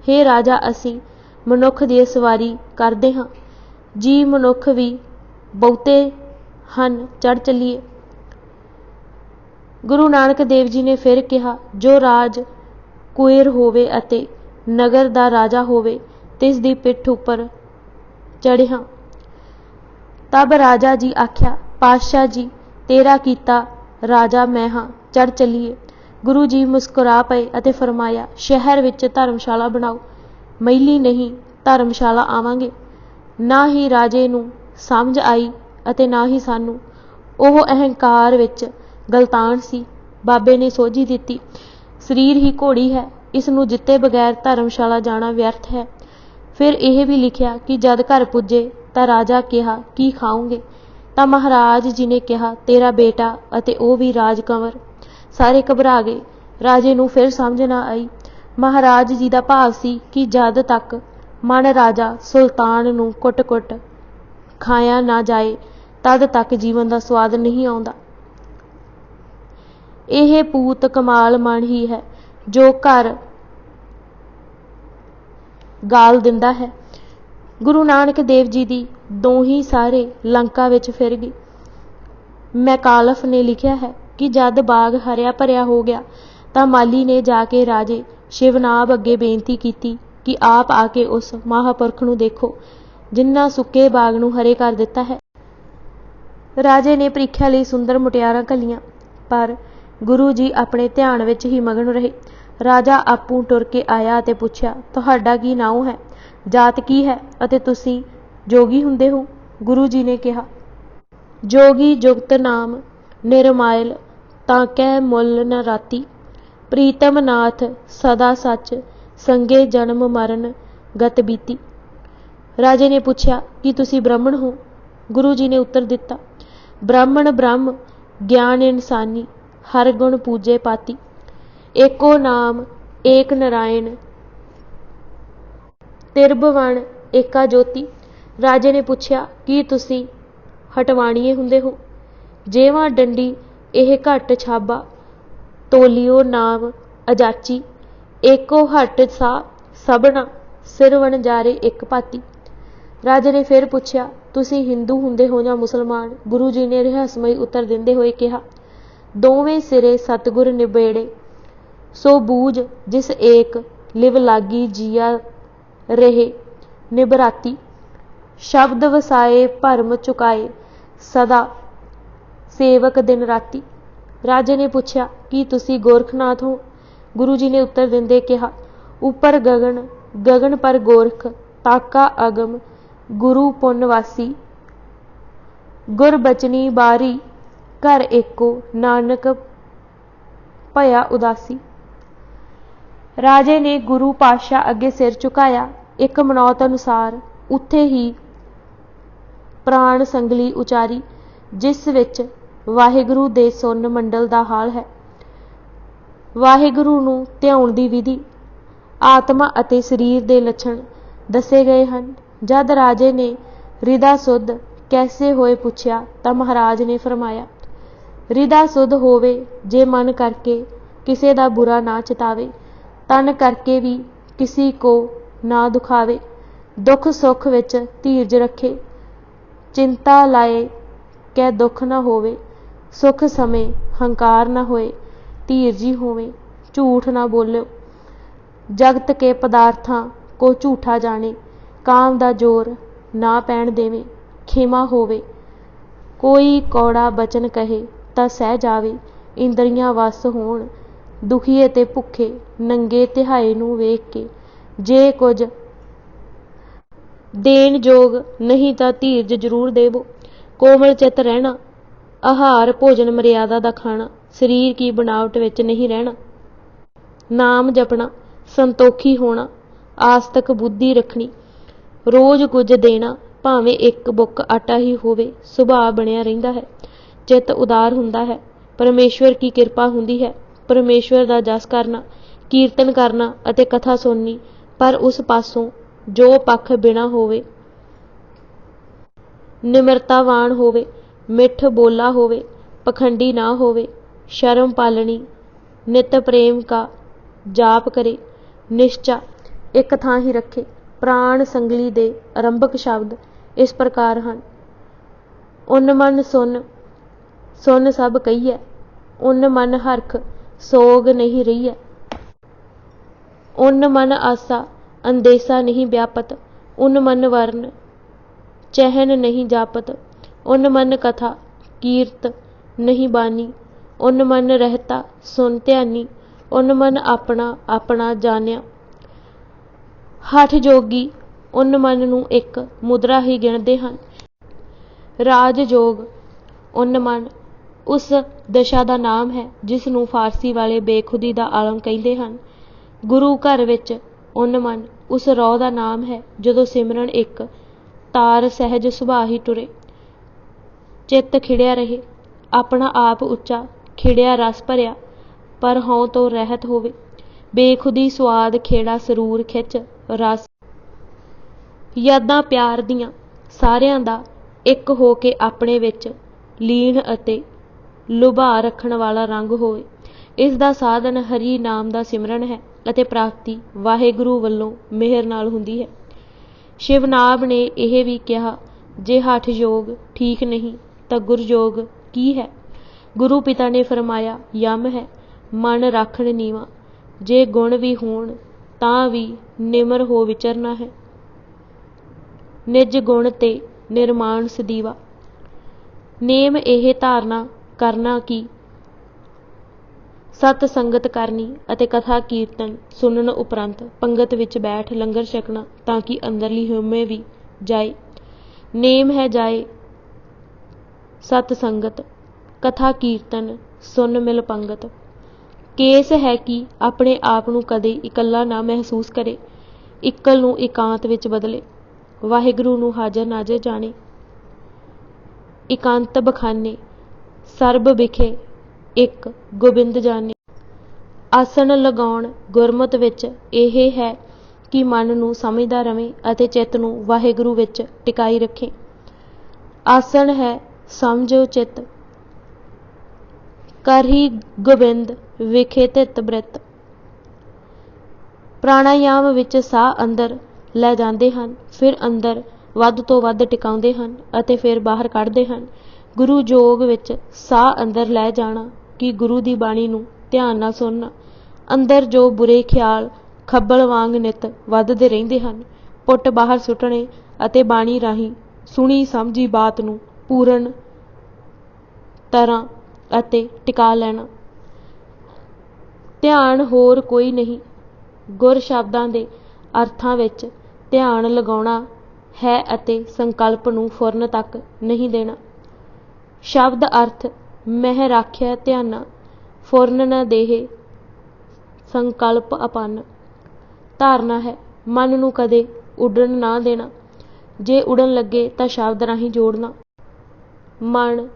हे राजा, असी मनुख दी सवारी करदे हां, जी मनुख भी बहुते हन, चढ़ चलीए। गुरु नानक देव जी ने फिर कहा, जो राज कुएर होवे अते नगर दा राजा होवे, तिस दी पिठ उपर चढ़िया। तब राजा जी आख्या, पातशाह जी, तेरा कीता राजा मैं हाँ, चढ़ चलीए। गुरु जी मुस्कुरा पे अते फरमाया, शहर विच धर्मशाला बनाओ। मैली नहीं, धर्मशाला आवांगे। ना ही राजे नूं समझ आई अते ना ही सानू। ओह अहंकार विच गलतान सी। ਬਾਬੇ ਨੇ ਸੋਝੀ ਦਿੱਤੀ। ਸਰੀਰ ਹੀ ਘੋੜੀ ਹੈ, ਇਸ ਨੂੰ ਜਿੱਤੇ ਬਗੈਰ ਧਰਮਸ਼ਾਲਾ ਜਾਣਾ ਵਿਅਰਥ ਹੈ। ਫਿਰ ਇਹ ਵੀ ਲਿਖਿਆ ਕਿ ਜਦ ਘਰ ਪੁੱਜੇ ਤਾਂ ਰਾਜਾ ਕਿਹਾ ਕੀ ਖਾਓਗੇ, ਤਾਂ ਮਹਾਰਾਜ ਜੀ ਨੇ ਕਿਹਾ ਤੇਰਾ ਬੇਟਾ ਅਤੇ ਉਹ ਵੀ ਰਾਜਕੰਵਰ। ਸਾਰੇ ਘਬਰਾ ਗਏ। ਰਾਜੇ ਨੂੰ ਫਿਰ ਸਮਝ ਨਾ ਆਈ। ਮਹਾਰਾਜ ਜੀ ਦਾ ਭਾਵ ਸੀ ਕਿ ਜਦ ਤੱਕ ਮਨ ਰਾਜਾ ਸੁਲਤਾਨ ਨੂੰ ਕੁੱਟ-ਕੁੱਟ ਖਾਇਆ ਨਾ ਜਾਏ ਤਦ ਤੱਕ ਜੀਵਨ ਦਾ ਸਵਾਦ ਨਹੀਂ ਆਉਂਦਾ। ਇਹ ਪੂਤ ਕਮਾਲ ਮਨ ਹੀ ਹੈ ਜੋ ਘਰ ਗਾਲ ਦਿੰਦਾ ਹੈ। ਗੁਰੂ ਨਾਨਕ ਦੇਵ ਜੀ ਦੀ ਦੋਹੀਂ ਸਾਰੇ ਲੰਕਾ ਵਿੱਚ ਫਿਰ ਗਈ। ਮੈਕਾਲਫ ਨੇ ਲਿਖਿਆ ਹੈ ਕਿ ਜਦ ਬਾਗ ਹਰਿਆ ਭਰਿਆ ਹੋ ਗਿਆ ਤਾਂ ਮਾਲੀ ਨੇ ਜਾ ਕੇ ਰਾਜੇ ਸ਼ਿਵਨਾਬ ਅੱਗੇ ਬੇਨਤੀ ਕੀਤੀ ਕਿ ਆਪ ਆ ਕੇ ਉਸ ਮਹਾਂਪੁਰਖ ਨੂੰ ਦੇਖੋ ਜਿਨ੍ਹਾਂ ਸੁੱਕੇ ਬਾਗ ਨੂੰ ਹਰੇ ਕਰ ਦਿੱਤਾ ਹੈ। ਰਾਜੇ ਨੇ ਪ੍ਰੀਖਿਆ ਲਈ ਸੁੰਦਰ ਮੁਟਿਆਰਾਂ ਘੱਲੀਆਂ, ਪਰ ਗੁਰੂ ਜੀ ਆਪਣੇ ਧਿਆਨ ਵਿੱਚ ਹੀ ਮਗਨ ਰਹੇ। ਰਾਜਾ ਆਪੂ ਟੁਰ ਕੇ ਆਇਆ ਅਤੇ ਪੁੱਛਿਆ, ਤੁਹਾਡਾ ਕੀ ਨਾਉ ਹੈ, ਜਾਤ ਕੀ ਹੈ ਅਤੇ ਤੁਸੀਂ ਜੋਗੀ ਹੁੰਦੇ ਹੋ? ਗੁਰੂ ਜੀ ਨੇ ਕਿਹਾ, ਜੋਗੀ ਜੁਗਤ ਨਾਮ ਨਿਰਮਾਇਲ ਤਾਂ ਕਹਿ ਮੁੱਲ ਨ ਰਾਤੀ, ਪ੍ਰੀਤਮ ਨਾਥ ਸਦਾ ਸੱਚ ਸੰਗੇ ਜਨਮ ਮਰਨ ਗਤ ਬੀਤੀ। ਰਾਜੇ ਨੇ ਪੁੱਛਿਆ ਕਿ ਤੁਸੀਂ ਬ੍ਰਾਹਮਣ ਹੋ? ਗੁਰੂ ਜੀ ਨੇ ਉੱਤਰ ਦਿੱਤਾ, ਬ੍ਰਾਹਮਣ ਬ੍ਰਹਮ ਗਿਆਨ ਇਨਸਾਨੀ ਹਰ ਗੁਣ ਪੂਜੇ ਪਾਤੀ, ਏਕੋ ਨਾਮ ਏਕ ਨਰਾਇਣ ਤਿਰਭਵਨ ਏਕਾ ਜੋਤੀ। ਰਾਜੇ ਨੇ ਪੁੱਛਿਆ ਕੀ ਤੁਸੀਂ ਹਟਵਾਣੀਏ ਹੁੰਦੇ ਹੋ? ਜੇਵਾਂ ਡੰਡੀ ਇਹ ਘੱਟ ਛਾਬਾ, ਤੋਲਿਓ ਨਾਮ ਅਜਾਚੀ, ਏਕੋ ਹਟ ਸਾ ਸਭਨਾ ਸਿਰ ਵਣਜਾਰੇ ਇੱਕ ਭਾਤੀ। ਰਾਜੇ ਨੇ ਫਿਰ ਪੁੱਛਿਆ ਤੁਸੀਂ ਹਿੰਦੂ ਹੁੰਦੇ ਹੋ ਜਾਂ ਮੁਸਲਮਾਨ? ਗੁਰੂ ਜੀ ਨੇ ਰਹੱਸਮਈ ਉੱਤਰ ਦਿੰਦੇ ਹੋਏ ਕਿਹਾ, ਦੋਵੇਂ ਸਿਰੇ ਸਤਿਗੁਰ ਨਿਬੇੜੇ, ਸੋ ਬੂਝ ਜਿਸ ਏਕ ਲਿਵ ਲਾਗੀ ਜੀਆ ਰਹੇ ਨਿਬਰਾਤੀ, ਸ਼ਬਦ ਵਸਾਏ ਭਰਮ ਚੁਕਾਏ ਸਦਾ ਸੇਵਕ ਦਿਨ ਰਾਤੀ। ਰਾਜੇ ਨੇ ਪੁੱਛਿਆ ਕੀ ਤੁਸੀਂ ਗੋਰਖਨਾਥ ਹੋ? ਗੁਰੂ ਜੀ ਨੇ ਉੱਤਰ ਦਿੰਦੇ ਕਿਹਾ, ਉੱਪਰ ਗਗਨ ਗਗਨ ਪਰ ਗੋਰਖ, ਤਾਕਾ ਅਗਮ ਗੁਰੂ ਪੁੰਨਵਾਸੀ, ਗੁਰਬਚਨੀ ਬਾਰੀ ਘਰ ਏਕੋ ਨਾਨਕ ਭਇਆ ਉਦਾਸੀ। ਰਾਜੇ ਨੇ ਗੁਰੂ ਪਾਤਸ਼ਾਹ ਅੱਗੇ ਸਿਰ ਝੁਕਾਇਆ। ਇੱਕ ਮਨੌਤ ਅਨੁਸਾਰ ਉੱਥੇ ਹੀ ਪ੍ਰਾਣ ਸੰਗਲੀ ਉਚਾਰੀ ਜਿਸ ਵਿੱਚ ਵਾਹਿਗੁਰੂ ਦੇ ਸੁੰਨ ਮੰਡਲ ਦਾ ਹਾਲ ਹੈ। ਵਾਹਿਗੁਰੂ ਨੂੰ ਧਿਆਉਣ ਦੀ ਵਿਧੀ, ਆਤਮਾ ਅਤੇ ਸਰੀਰ ਦੇ ਲੱਛਣ ਦੱਸੇ ਗਏ ਹਨ। ਜਦ ਰਾਜੇ ਨੇ ਰਿਦਾ ਸੁਧ ਕੈਸੇ ਹੋਏ ਪੁੱਛਿਆ ਤਾਂ ਮਹਾਰਾਜ ਨੇ ਫਰਮਾਇਆ, ਰਿਦਾ ਸੁਧ ਹੋਵੇ ਜੇ ਮਨ ਕਰਕੇ ਕਿਸੇ ਦਾ ਬੁਰਾ ਨਾ ਚਿਤਾਵੇ, ਤਨ ਕਰਕੇ ਵੀ ਕਿਸੀ ਕੋ ਨਾ ਦੁਖਾਵੇ, ਦੁੱਖ ਸੁੱਖ ਵਿੱਚ ਧੀਰਜ ਰੱਖੇ, ਚਿੰਤਾ ਲਾਏ ਕਹਿ ਦੁੱਖ ਨਾ ਹੋਵੇ, ਸੁਖ ਸਮੇਂ ਹੰਕਾਰ ਨਾ ਹੋਏ, ਧੀਰਜੀ ਹੋਵੇ, ਝੂਠ ਨਾ ਬੋਲਿਓ, ਜਗਤ ਕੇ ਪਦਾਰਥਾਂ ਕੋ ਝੂਠਾ ਜਾਣੇ, ਕਾਮ ਦਾ ਜ਼ੋਰ ਨਾ ਪੈਣ ਦੇਵੇ, ਖੇਮਾ ਹੋਵੇ, ਕੋਈ ਕੌੜਾ ਬਚਨ ਕਹੇ ਤਾਂ ਸਹਿ ਜਾਵੇ, ਇੰਦਰੀਆਂ ਵਸ ਹੋਣ, ਦੁਖੀਏ ਤੇ ਭੁੱਖੇ ਨੰਗੇ ਤਿਹਾਏ ਨੂੰ ਵੇਖ ਕੇ, ਜੇ ਕੁਝ ਦੇਣ ਯੋਗ ਨਹੀਂ ਤਾਂ ਧੀਰਜ ਜ਼ਰੂਰ ਦੇਵੋ, ਕੋਮਲ ਚਿੱਤ ਰਹਿਣਾ, ਆਹਾਰ ਭੋਜਨ ਮਰਿਆਦਾ ਦਾ ਖਾਣਾ, ਸਰੀਰ ਕੀ ਬਣਾਵਟ ਵਿੱਚ ਨਹੀਂ ਰਹਿਣਾ, ਨਾਮ ਜਪਣਾ, ਸੰਤੋਖੀ ਹੋਣਾ, ਆਸਤਕ ਬੁੱਧੀ ਰੱਖਣੀ, ਰੋਜ਼ ਕੁਝ ਦੇਣਾ, ਭਾਵੇਂ ਇੱਕ ਬੁੱਕ ਆਟਾ ਹੀ ਹੋਵੇ, ਸੁਭਾਅ ਬਣਿਆ ਰਹਿੰਦਾ ਹੈ, ਚਿੱਤ ਉਦਾਰ ਹੁੰਦਾ ਹੈ, ਪਰਮੇਸ਼ਵਰ ਕੀ ਕਿਰਪਾ ਹੁੰਦੀ ਹੈ, ਪਰਮੇਸ਼ਵਰ ਦਾ ਜਸ ਕਰਨਾ, ਕੀਰਤਨ ਕਰਨਾ ਅਤੇ ਕਥਾ ਸੁਣਨੀ, ਪਰ ਉਸ ਪਾਸੋਂ ਜੋ ਪੱਖ ਬਿਨਾ ਹੋਵੇ, ਨਿਮਰਤਾਵਾਨ ਹੋਵੇ, ਮਿੱਠ ਬੋਲਾ ਹੋਵੇ, ਪਖੰਡੀ ਨਾ ਹੋਵੇ, ਸ਼ਰਮ ਪਾਲਣੀ, ਨਿਤ ਪ੍ਰੇਮ ਕਾ ਜਾਪ ਕਰੇ, ਨਿਸ਼ਚਾ ਇੱਕ ਥਾਂ ਹੀ ਰੱਖੇ। ਪ੍ਰਾਣ ਸੰਗਲੀ ਦੇ ਆਰੰਭਕ ਸ਼ਬਦ ਇਸ ਪ੍ਰਕਾਰ ਹਨ, ਉਨ ਮਨ ਸੁਨ ਸੁਨ ਸਭ ਕਹੀਐ, ਉਨ ਮਨ ਹਰਖ ਸੋਗ ਨਹੀਂ ਰਹੀਐ, ਉਨ ਮਨ ਆਸਾ ਅੰਦੇਸਾ ਨਹੀਂ ਵਿਆਪਤ, ਉਨ ਮਨ ਵਰਨ ਚਹਿਨ ਨਹੀਂ ਜਾਪਤ, ਉਨ ਮਨ ਕਥਾ ਕੀਰਤ ਨਹੀਂ ਬਾਨੀ, ਉਨ ਮਨ ਰਹਿਤਾ ਸੁਨ ਧਿਆਨੀ, ਉਨ ਮਨ ਆਪਣਾ ਆਪਣਾ ਜਾਣਿਆ। ਹਠ ਜੋਗੀ ਉਨ ਮਨ ਨੂੰ ਇੱਕ ਮੁਦਰਾ ਹੀ ਗਿਣਦੇ ਹਨ। ਰਾਜ ਜੋਗ ਉਨ ਮਨ ਉਸ ਦਸ਼ਾ ਦਾ ਨਾਮ ਹੈ ਜਿਸ ਨੂੰ ਫਾਰਸੀ ਵਾਲੇ ਬੇਖੁਦੀ ਦਾ ਆਲਮ ਕਹਿੰਦੇ ਹਨ। ਗੁਰੂ ਘਰ ਵਿੱਚ ਉਨਮਨ ਉਸ ਰੌਹ ਦਾ ਨਾਮ ਹੈ ਜਦੋਂ ਸਿਮਰਨ ਇੱਕ ਤਾਰ ਸਹਿਜ ਸੁਭਾਅ ਹੀ ਟੁਰੇ। ਚਿੱਤ ਖਿੜਿਆ ਰਹੇ, ਆਪਣਾ ਆਪ ਉੱਚਾ ਖਿੜਿਆ ਰਸ ਭਰਿਆ, ਪਰ ਹਉ ਤੋਂ ਰਹਿਤ ਹੋਵੇ। ਬੇਖੁਦੀ ਸੁਆਦ ਖੇੜਾ ਸਰੂਰ ਖਿੱਚ ਰਸ। ਯਾਦਾਂ ਪਿਆਰ ਦੀਆਂ ਸਾਰਿਆਂ ਦਾ ਇੱਕ ਹੋ ਕੇ ਆਪਣੇ ਵਿੱਚ ਲੀਨ ਅਤੇ ਲੁਭਾ ਰੱਖਣ ਵਾਲਾ ਰੰਗ ਹੋਵੇ। ਇਸ ਦਾ ਸਾਧਨ ਹਰੀ ਨਾਮ ਦਾ ਸਿਮਰਨ ਹੈ ਅਤੇ ਪ੍ਰਾਪਤੀ ਵਾਹਿਗੁਰੂ ਵੱਲੋਂ ਮਿਹਰ ਨਾਲ ਹੁੰਦੀ ਹੈ। ਸ਼ਿਵਨਾਭ ਨੇ ਇਹ ਵੀ ਕਿਹਾ, ਜੇ ਹਠ ਯੋਗ ਠੀਕ ਨਹੀਂ ਤਾਂ ਗੁਰਯੋਗ ਕੀ ਹੈ। ਗੁਰੂ ਪਿਤਾ ਨੇ ਫਰਮਾਇਆ, ਯਮ ਹੈ ਮਨ ਰਾਖਣ ਨੀਵਾਂ, ਜੇ ਗੁਣ ਵੀ ਹੋਣ ਤਾਂ ਵੀ ਨਿਮਰ ਹੋ ਵਿਚਰਨਾ ਹੈ। ਨਿਜ ਗੁਣ ਤੇ ਨਿਰਮਾਣ ਸਦੀਵਾ। ਨੇਮ ਇਹ ਧਾਰਨਾ ਕਰਨਾ ਕਿ ਸਤ ਸੰਗਤ ਕਰਨੀ ਅਤੇ ਕਥਾ ਕੀਰਤਨ ਸੁਣਨ ਉਪਰੰਤ ਪੰਗਤ ਵਿੱਚ ਬੈਠ ਲੰਗਰ ਛਕਣਾ ਤਾਂ ਕਿ ਅੰਦਰਲੀ ਹਉਮੈ ਵੀ ਜਾਏ। ਨੇਮ ਹੈ ਜਾਏ ਸਤ ਸੰਗਤ, ਕਥਾ ਕੀਰਤਨ ਸੁਣ ਮਿਲ ਪੰਗਤ। ਕੇਸ ਹੈ ਕਿ ਆਪਣੇ ਆਪ ਨੂੰ ਕਦੇ ਇਕੱਲਾ ਨਾ ਮਹਿਸੂਸ ਕਰੇ, ਇਕੱਲ ਨੂੰ ਇਕਾਂਤ ਵਿੱਚ ਬਦਲੇ। ਵਾਹਿਗੁਰੂ ਨੂੰ ਹਾਜ਼ਰ ਨਾਜ਼ਰ ਜਾਣੇ, ਇਕਾਂਤ ਬਖਾਨੇ, ਸਰਬ ਵਿਖੇ ਇੱਕ ਗੋਬਿੰਦ ਜਾਣੇ। ਆਸਣ ਲਗਾਉਣ ਗੁਰਮਤ ਵਿੱਚ ਇਹ ਹੈ ਕਿ ਮਨ ਨੂੰ ਸਮਝਦਾ ਰਵੇ ਅਤੇ ਚਿੱਤ ਨੂੰ ਵਾਹਿਗੁਰੂ ਵਿੱਚ ਟਿਕਾਈ ਰੱਖੇ। ਆਸਣ ਹੈ ਸਮਝੋ ਚਿੱਤ, ਕਰਹੀ ਗੋਬਿੰਦ ਵਿਖੇ ਧਿਤ ਬ੍ਰਿਤ। ਪ੍ਰਾਣਾਯਾਮ ਵਿੱਚ ਸਾਹ ਅੰਦਰ ਲੈ ਜਾਂਦੇ ਹਨ, ਫਿਰ ਅੰਦਰ ਵੱਧ ਤੋਂ ਵੱਧ ਟਿਕਾਉਂਦੇ ਹਨ ਅਤੇ ਫਿਰ ਬਾਹਰ ਕੱਢਦੇ ਹਨ। ਗੁਰੂ ਯੋਗ ਵਿੱਚ ਸਾਹ ਅੰਦਰ ਲੈ ਜਾਣਾ ਕਿ ਗੁਰੂ ਦੀ ਬਾਣੀ ਨੂੰ ਧਿਆਨ ਨਾਲ ਸੁਣਨਾ। ਅੰਦਰ ਜੋ ਬੁਰੇ ਖਿਆਲ ਖੱਬਲ ਵਾਂਗ ਨਿਤ ਵੱਧਦੇ ਰਹਿੰਦੇ ਹਨ, ਪੁੱਟ ਬਾਹਰ ਸੁੱਟਣੇ ਅਤੇ ਬਾਣੀ ਰਾਹੀਂ ਸੁਣੀ ਸਮਝੀ ਬਾਤ ਨੂੰ ਪੂਰਨ ਤਰ੍ਹਾਂ ਅਤੇ ਟਿਕਾ ਲੈਣਾ। ਧਿਆਨ ਹੋਰ ਕੋਈ ਨਹੀਂ, ਗੁਰ ਸ਼ਬਦਾਂ ਦੇ ਅਰਥਾਂ ਵਿੱਚ ਧਿਆਨ ਲਗਾਉਣਾ ਹੈ ਅਤੇ ਸੰਕਲਪ ਨੂੰ ਫੁਰਨ ਤੱਕ ਨਹੀਂ ਦੇਣਾ। ਸ਼ਬਦ ਅਰਥ ਮਹਿ ਰਾਖਿਆ ਧਿਆਨਾ, ਫੁਰਨ ਨ ਦੇਹ ਸੰਕਲਪ ਅਪੰਨ। ਧਾਰਨਾ ਹੈ ਮਨ ਨੂੰ ਕਦੇ ਉੱਡਣ ਨਾ ਦੇਣਾ, ਜੇ ਉਡਣ ਲੱਗੇ ਤਾਂ ਸ਼ਬਦ ਰਾਹੀਂ ਜੋੜਨਾ। ਮਨ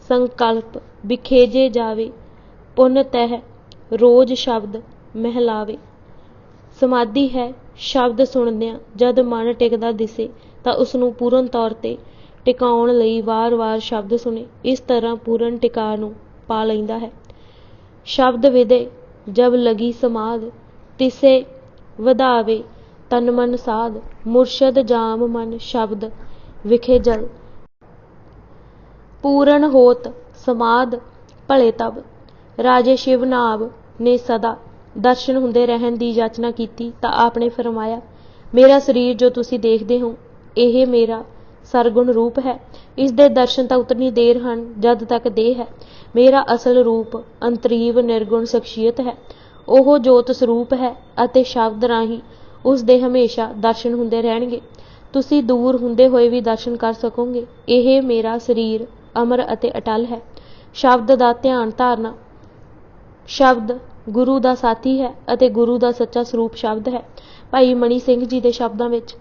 ਸੰਕਲਪ ਬਿਖੇਜੇ ਜਾਵੇ, ਪੁੰਨ ਤਹਿ ਰੋਜ਼ ਸ਼ਬਦ ਮਹਿਲਾਵੇ। ਸਮਾਧੀ ਹੈ ਸ਼ਬਦ ਸੁਣਦਿਆਂ ਜਦ ਮਨ ਟਿਕਦਾ ਦਿਸੇ ਤਾਂ ਉਸਨੂੰ ਪੂਰਨ ਤੌਰ ਤੇ ਟਿਕਾਉਣ ਲਈ ਵਾਰ-ਵਾਰ ਸ਼ਬਦ ਸੁਣੇ। ਇਸ ਤਰ੍ਹਾਂ ਪੂਰਨ ਟਿਕਾ ਨੂੰ ਪਾ ਲੈਂਦਾ ਹੈ। ਸ਼ਬਦ ਵਿਦੇ ਜਬ ਲਗੀ ਸਮਾਧ, ਤਿਸੇ ਵਧਾਵੇ ਤਨ ਮਨ ਸਾਧ। ਮੁਰਸ਼ਦ ਜਾਮ ਮਨ ਸ਼ਬਦ ਵਿਖੇ ਜਲ, ਪੂਰਨ ਹੋਤ ਸਮਾਧ ਭਲੇ ਤਬ। ਰਾਜੇ ਸ਼ਿਵਨਾਭ ਨੇ ਸਦਾ ਦਰਸ਼ਨ ਹੁੰਦੇ ਰਹਿਣ ਦੀ ਯਾਚਨਾ ਕੀਤੀ ਤਾਂ ਆਪ ਨੇ ਫਰਮਾਇਆ, ਮੇਰਾ ਸਰੀਰ ਜੋ ਤੁਸੀਂ ਦੇਖਦੇ ਹੋ ਇਹ ਮੇਰਾ ਸਰਗੁਣ ਰੂਪ ਹੈ। ਇਸ ਦੇ ਦਰਸ਼ਨ ਤਾਂ ਉਤਨੀ ਦੇਰ ਹਨ ਜਦ ਤੱਕ ਦੇਹ ਹੈ। ਮੇਰਾ ਅਸਲ ਰੂਪ ਅੰਤਰੀਵ ਨਿਰਗੁਣ ਸ਼ਖਸੀਅਤ ਹੈ। ਉਹ ਜੋਤ ਸਰੂਪ ਹੈ ਅਤੇ ਸ਼ਬਦ ਰਾਹੀਂ ਉਸ ਦੇ ਹਮੇਸ਼ਾ ਦਰਸ਼ਨ ਹੁੰਦੇ ਰਹਿਣਗੇ। ਤੁਸੀਂ ਦੂਰ ਹੁੰਦੇ ਹੋਏ ਵੀ ਦਰਸ਼ਨ ਕਰ ਸਕੋਗੇ। ਇਹ ਮੇਰਾ ਸਰੀਰ ਅਮਰ ਅਤੇ ਅਟਲ ਹੈ। ਸ਼ਬਦ ਦਾ ਧਿਆਨ ਧਾਰਨਾ। ਸ਼ਬਦ ਗੁਰੂ ਦਾ ਸਾਥੀ ਹੈ ਅਤੇ ਗੁਰੂ ਦਾ ਸੱਚਾ ਸਰੂਪ ਸ਼ਬਦ ਹੈ। ਭਾਈ ਮਨੀ ਸਿੰਘ ਜੀ ਦੇ ਸ਼ਬਦਾਂ ਵਿੱਚ,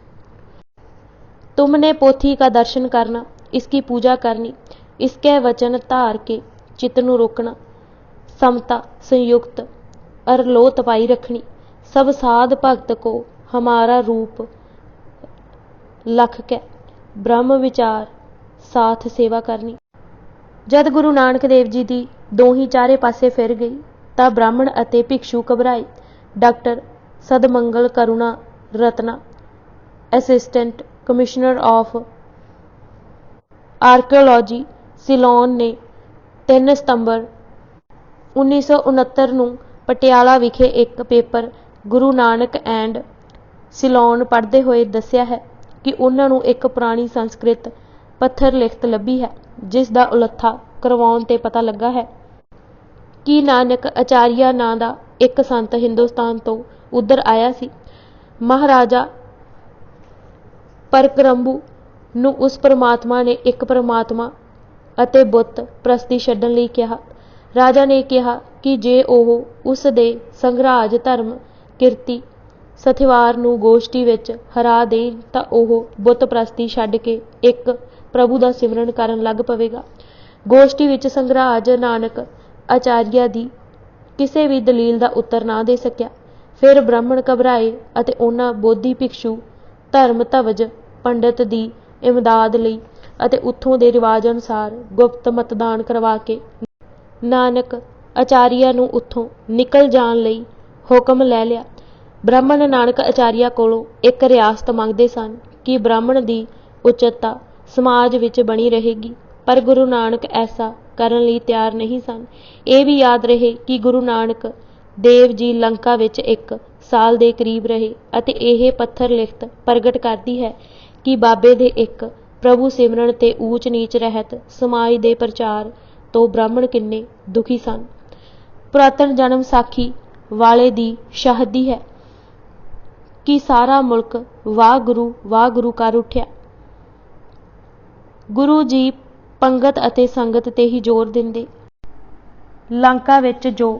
ਤੁਮਨੇ ਪੋਥੀ ਕਾ ਦਰਸ਼ਨ ਕਰਨਾ, ਇਸकी पूजा करनी, इसके वचन धार के चित्त ਨੂੰ रोकना, समता संयुक्त और लो तपाई रखनी, सब साध भगत को हमारा रूप लख के ब्रह्म विचार साथ सेवा करनी। जद गुरु नानक देव जी ਦੀ ਦੋਹੀਂ ਚਾਰੇ ਪਾਸੇ ਫਿਰ ਗਈ ਤਾਂ ਬ੍ਰਾਹਮਣ ਅਤੇ ਭਿਕਸ਼ੂ ਘਬਰਾਏ। Doctor Sadamangala Karunaratne, assistant commissioner of archaeology Ceylon ਨੇ 3 ਸਤੰਬਰ 1969 ਨੂੰ ਪਟਿਆਲਾ ਵਿਖੇ ਇੱਕ paper Guru Nanak and Ceylon ਪੜ੍ਹਦੇ ਹੋਏ ਦੱਸਿਆ ਹੈ ਕਿ ਉਹਨਾਂ ਨੂੰ ਇੱਕ ਪੁਰਾਣੀ ਸੰਸਕ੍ਰਿਤ ਪੱਥਰ ਲਿਖਤ ਲੱਭੀ ਹੈ ਜਿਸ ਦਾ ਉਲੱਥਾ ਕਰਵਾਉਣ ਤੇ ਪਤਾ ਲੱਗਾ ਹੈ ਕਿ ਨਾਨਕ ਆਚਾਰੀਆ ਨਾਂ ਦਾ ਇੱਕ ਸੰਤ ਹਿੰਦੁਸਤਾਨ ਤੋਂ ਉੱਧਰ ਆਇਆ ਸੀ। ਮਹਾਰਾਜਾ ਪਰਕਰੰਬੂ ਨੂੰ ਉਸ ਪਰਮਾਤਮਾ ਨੇ ਇੱਕ ਪਰਮਾਤਮਾ ਅਤੇ ਬੁੱਤ ਪ੍ਰਸਤੀ ਛੱਡਣ ਲਈ ਕਿਹਾ। ਰਾਜਾ ਨੇ ਕਿਹਾ ਕਿ ਜੇ ਉਹ ਉਸ ਦੇ ਸੰਘਰਾਜ ਧਰਮ ਕਿਰਤੀ ਸਥਿਵਾਰ ਨੂੰ ਗੋਸ਼ਟੀ ਵਿੱਚ ਹਰਾ ਦੇਣ ਤਾਂ ਉਹ ਬੁੱਤ ਪ੍ਰਸਤੀ ਛੱਡ ਕੇ ਇੱਕ ਪ੍ਰਭੂ ਦਾ ਸਿਮਰਨ ਕਰਨ ਲੱਗ ਪਵੇਗਾ। ਗੋਸ਼ਟੀ ਵਿੱਚ ਸੰਘਰਾਜ ਨਾਨਕ ਆਚਾਰੀਆ ਦੀ ਕਿਸੇ ਵੀ ਦਲੀਲ ਦਾ ਉੱਤਰ ਨਾ ਦੇ ਸਕਿਆ। ਫਿਰ ਬ੍ਰਾਹਮਣ ਘਬਰਾਏ ਅਤੇ ਉਹਨਾਂ ਬੋਧੀ ਭਿਕਸ਼ੂ ਧਰਮ ਧਵਜ ਪੰਡਤ ਦੀ ਇਮਦਾਦ ਲਈ ਅਤੇ ਉੱਥੋਂ ਦੇ ਰਿਵਾਜ ਅਨੁਸਾਰ ਗੁਪਤ ਮਤਦਾਨ ਕਰਵਾ ਕੇ ਨਾਨਕ ਆਚਾਰੀਆ ਨੂੰ ਉੱਥੋਂ ਨਿਕਲ ਜਾਣ ਲਈ ਹੁਕਮ ਲੈ ਲਿਆ। ਬ੍ਰਾਹਮਣ ਨਾਨਕ ਆਚਾਰੀਆ ਕੋਲੋਂ ਇੱਕ ਰਿਆਸਤ ਮੰਗਦੇ ਸਨ ਕਿ ਬ੍ਰਾਹਮਣ ਦੀ ਉੱਚਤਾ ਸਮਾਜ ਵਿੱਚ ਬਣੀ ਰਹੇਗੀ, ਪਰ ਗੁਰੂ ਨਾਨਕ ਐਸਾ ਕਰਨ ਲਈ ਤਿਆਰ ਨਹੀਂ ਸਨ। ਇਹ ਵੀ ਯਾਦ ਰਹੇ ਕਿ ਗੁਰੂ ਨਾਨਕ ਦੇਵ ਜੀ ਲੰਕਾ ਵਿੱਚ 1 ਸਾਲ ਦੇ ਕਰੀਬ ਰਹੇ ਅਤੇ ਇਹ ਪੱਥਰ ਲਿਖਤ ਪ੍ਰਗਟ ਕਰਦੀ ਹੈ ਕਿ ਬਾਬੇ ਦੇ ਇੱਕ ਪ੍ਰਭੂ ਸਿਮਰਨ ਤੇ ਊਚ ਨੀਚ ਰਹਿਤ ਸਮਾਜ ਦੇ ਪ੍ਰਚਾਰ ਤੋਂ ਬ੍ਰਾਹਮਣ ਕਿੰਨੇ ਦੁਖੀ ਸਨ। ਪੁਰਾਤਨ ਜਨਮ ਸਾਖੀ ਵਾਲੇ ਦੀ ਸ਼ਾਹਦੀ ਹੈ ਕਿ ਸਾਰਾ ਮੁਲਕ ਵਾਹਿਗੁਰੂ ਕਰ ਉੱਠਿਆ। ਗੁਰੂ ਜੀ ਪੰਗਤ ਅਤੇ ਸੰਗਤ ਤੇ ਹੀ ਜ਼ੋਰ ਦਿੰਦੇ। ਲੰਕਾ ਵਿੱਚ ਜੋ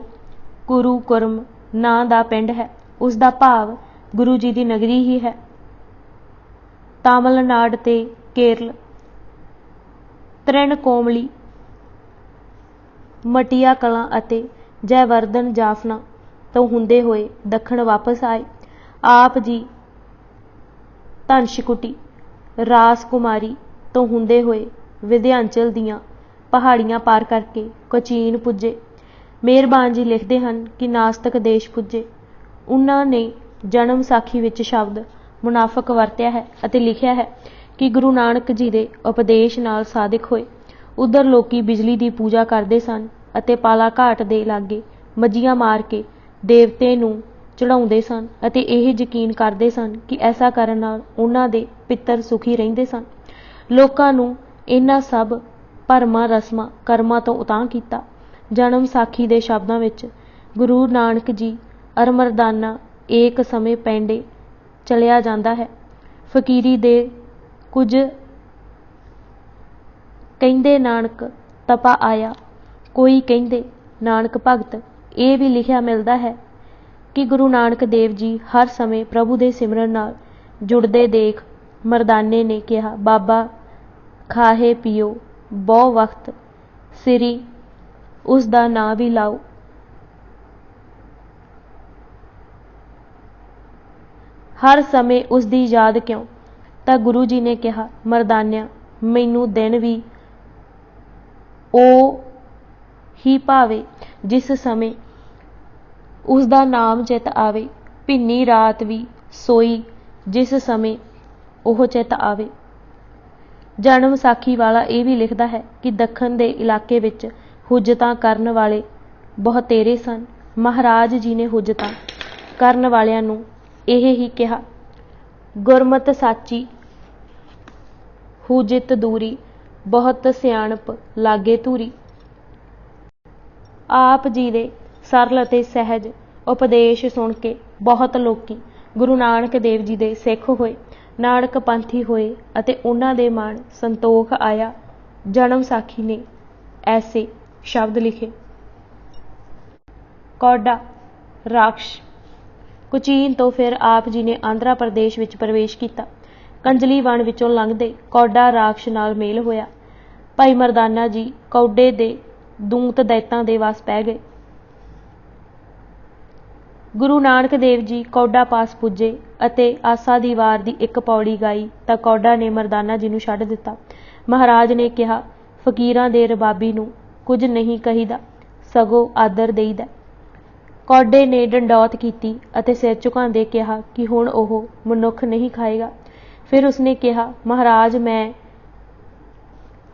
ਕੁਰੂਕੁਰਮ ਨਾਂ ਦਾ ਪਿੰਡ ਹੈ, ਉਸ ਦਾ ਭਾਵ ਗੁਰੂ ਜੀ ਦੀ ਨਗਰੀ ਹੀ ਹੈ। ਤਾਮਿਲਨਾਡ ਤੇ ਕੇਰਲ, ਤ੍ਰਿਣਕੋਮਲੀ, ਮਟੀਆ ਕਲਾਂ ਅਤੇ ਜੈਵਰਧਨ ਜਾਫਨਾ ਤੋਂ ਹੁੰਦੇ ਹੋਏ ਦੱਖਣ ਵਾਪਸ ਆਏ। ਆਪ ਜੀ ਧਨਸ਼ਕੁਟੀ, ਰਾਸਕੁਮਾਰੀ ਤੋਂ ਹੁੰਦੇ ਹੋਏ ਵਿਧਿਆਂਚਲ ਦੀਆਂ ਪਹਾੜੀਆਂ ਪਾਰ ਕਰਕੇ ਕੋਚੀਨ ਪੁੱਜੇ। ਮਿਹਰਬਾਨ ਜੀ ਲਿਖਦੇ ਹਨ ਕਿ ਨਾਸਤਕ ਦੇਸ਼ ਪੁੱਜੇ। ਉਹਨਾਂ ਨੇ ਜਨਮ ਸਾਖੀ ਵਿੱਚ ਸ਼ਬਦ ਮੁਨਾਫਕ ਵਰਤਿਆ ਹੈ ਅਤੇ ਲਿਖਿਆ ਹੈ ਕਿ ਗੁਰੂ ਨਾਨਕ ਜੀ ਦੇ ਉਪਦੇਸ਼ ਨਾਲ ਸਾਦਿਕ ਹੋਏ। ਉਧਰ ਲੋਕੀ ਬਿਜਲੀ ਦੀ ਪੂਜਾ ਕਰਦੇ ਸਨ ਅਤੇ ਪਾਲਾ ਘਾਟ ਦੇ ਲਾਗੇ ਮੱਝੀਆਂ ਮਾਰ ਕੇ ਦੇਵਤੇ ਨੂੰ ਚੜਾਉਂਦੇ ਸਨ ਅਤੇ ਇਹ ਯਕੀਨ ਕਰਦੇ ਸਨ ਕਿ ਐਸਾ ਕਰਨ ਨਾਲ ਉਹਨਾਂ ਦੇ ਪਿੱਤਰ ਸੁਖੀ ਰਹਿੰਦੇ ਸਨ। ਲੋਕਾਂ ਨੂੰ ਇਹਨਾਂ ਸਭ ਭਰਮਾਂ ਰਸਮਾਂ ਕਰਮਾਂ ਤੋਂ ਉਤਾਂਹ ਕੀਤਾ। ਜਨਮ ਸਾਖੀ ਦੇ ਸ਼ਬਦਾਂ ਵਿੱਚ ਗੁਰੂ ਨਾਨਕ ਜੀ ਅਰਮਰਦਾਨਾ ਏਕ ਸਮੇਂ ਪੈਂਡੇ ਚਲਿਆ ਜਾਂਦਾ ਹੈ। ਫਕੀਰੀ ਦੇ ਕੁਝ ਕਹਿੰਦੇ ਨਾਨਕ ਤਪਾ ਆਇਆ, ਕੋਈ ਕਹਿੰਦੇ ਨਾਨਕ ਭਗਤ। ਇਹ ਵੀ ਲਿਖਿਆ ਮਿਲਦਾ ਹੈ ਕਿ ਗੁਰੂ ਨਾਨਕ ਦੇਵ ਜੀ ਹਰ ਸਮੇਂ ਪ੍ਰਭੂ ਦੇ ਸਿਮਰਨ ਨਾਲ ਜੁੜਦੇ ਦੇਖ ਮਰਦਾਨੇ ਨੇ ਕਿਹਾ, ਬਾਬਾ ਖਾਹੇ ਪੀਓ ਬਹੁ ਵਕਤ ਸਿਰੀ ਉਸ ਦਾ ਨਾਂ ਵੀ ਲਾਓ। ਹਰ ਸਮੇਂ ਉਸ ਦੀ ਯਾਦ ਕਿਉਂ? ਤਾਂ ਗੁਰੂ ਜੀ ਨੇ ਕਿਹਾ, ਮਰਦਾਨਿਆਂ, ਮੈਨੂੰ ਦਿਨ ਵੀ ਉਹ ਹੀ ਭਾਵੇ ਜਿਸ ਸਮੇਂ ਉਸ ਦਾ ਨਾਮ ਚਿਤ ਆਵੇ, ਭਿੰਨੀ ਰਾਤ ਵੀ ਸੋਈ ਜਿਸ ਸਮੇਂ ਉਹ ਚਿਤ ਆਵੇ। ਜਨਮ ਸਾਖੀ ਵਾਲਾ ਇਹ ਵੀ ਲਿਖਦਾ ਹੈ ਕਿ ਦੱਖਣ ਦੇ ਇਲਾਕੇ ਵਿੱਚ ਹੁਜਤਾਂ ਕਰਨ ਵਾਲੇ ਬਹੁਤੇਰੇ ਸਨ। ਮਹਾਰਾਜ ਜੀ ਨੇ ਹੁਜਤਾਂ ਕਰਨ ਵਾਲਿਆਂ ਨੂੰ ਇਹ ਹੀ ਕਿਹਾ, ਗੁਰਮਤਿ ਸਾਚੀ ਹੁਜਿਤ ਦੂਰੀ, ਬਹੁਤ ਸਿਆਣਪ ਲਾਗੇ ਧੂਰੀ। ਆਪ ਜੀ ਦੇ ਸਰਲ ਅਤੇ ਸਹਿਜ ਉਪਦੇਸ਼ ਸੁਣ ਕੇ ਬਹੁਤ ਲੋਕੀ ਗੁਰੂ ਨਾਨਕ ਦੇਵ ਜੀ ਦੇ ਸਿੱਖ ਹੋਏ, ਨਾਨਕ ਪੰਥੀ ਹੋਏ ਅਤੇ ਉਹਨਾਂ ਦੇ ਮਨ ਸੰਤੋਖ ਆਇਆ। ਜਨਮ ਸਾਖੀ ਨੇ ਐਸੇ ਸ਼ਬਦ ਲਿਖੇ, ਕੌਡਾ ਰਾਕਸ਼। ਕੋਚੀਨ ਤੋਂ ਫਿਰ ਆਪ ਜੀ ਨੇ ਆਂਧਰਾ ਪ੍ਰਦੇਸ਼ ਵਿੱਚ ਪ੍ਰਵੇਸ਼ ਕੀਤਾ। ਕੰਜਲੀ ਵਣ ਵਿੱਚੋਂ ਲੰਘਦੇ ਕੌਡਾ ਰਾਕਸ਼ ਨਾਲ ਮੇਲ ਹੋਇਆ। ਭਾਈ ਮਰਦਾਨਾ ਜੀ ਕੌਡੇ ਦੇ ਦੂਤ ਦੈਤਾਂ ਦੇ ਵਸ ਪੈ ਗਏ। ਗੁਰੂ ਨਾਨਕ ਦੇਵ ਜੀ ਕੌਡਾ ਪਾਸ ਪੁੱਜੇ ਅਤੇ ਆਸਾ ਦੀ ਵਾਰ ਦੀ ਇੱਕ ਪੌੜੀ ਗਾਈ ਤਾਂ ਕੌਡਾ ਨੇ ਮਰਦਾਨਾ ਜੀ ਨੂੰ ਛੱਡ ਦਿੱਤਾ। ਮਹਾਰਾਜ ਨੇ ਕਿਹਾ, ਫਕੀਰਾਂ ਦੇ ਰਬਾਬੀ ਨੂੰ ਕੁਝ ਨਹੀਂ ਕਹੀਦਾ, ਸਗੋਂ ਆਦਰ ਦੇਈਦਾ। ਕੌਡੇ ਨੇ ਡੰਡੌਤ ਕੀਤੀ ਅਤੇ ਸਿਰ ਝੁਕਾਉਂਦੇ ਕਿਹਾ ਕਿ ਹੁਣ ਉਹ ਮਨੁੱਖ ਨਹੀਂ ਖਾਏਗਾ। ਫਿਰ ਉਸਨੇ ਕਿਹਾ, ਮਹਾਰਾਜ, ਮੈਂ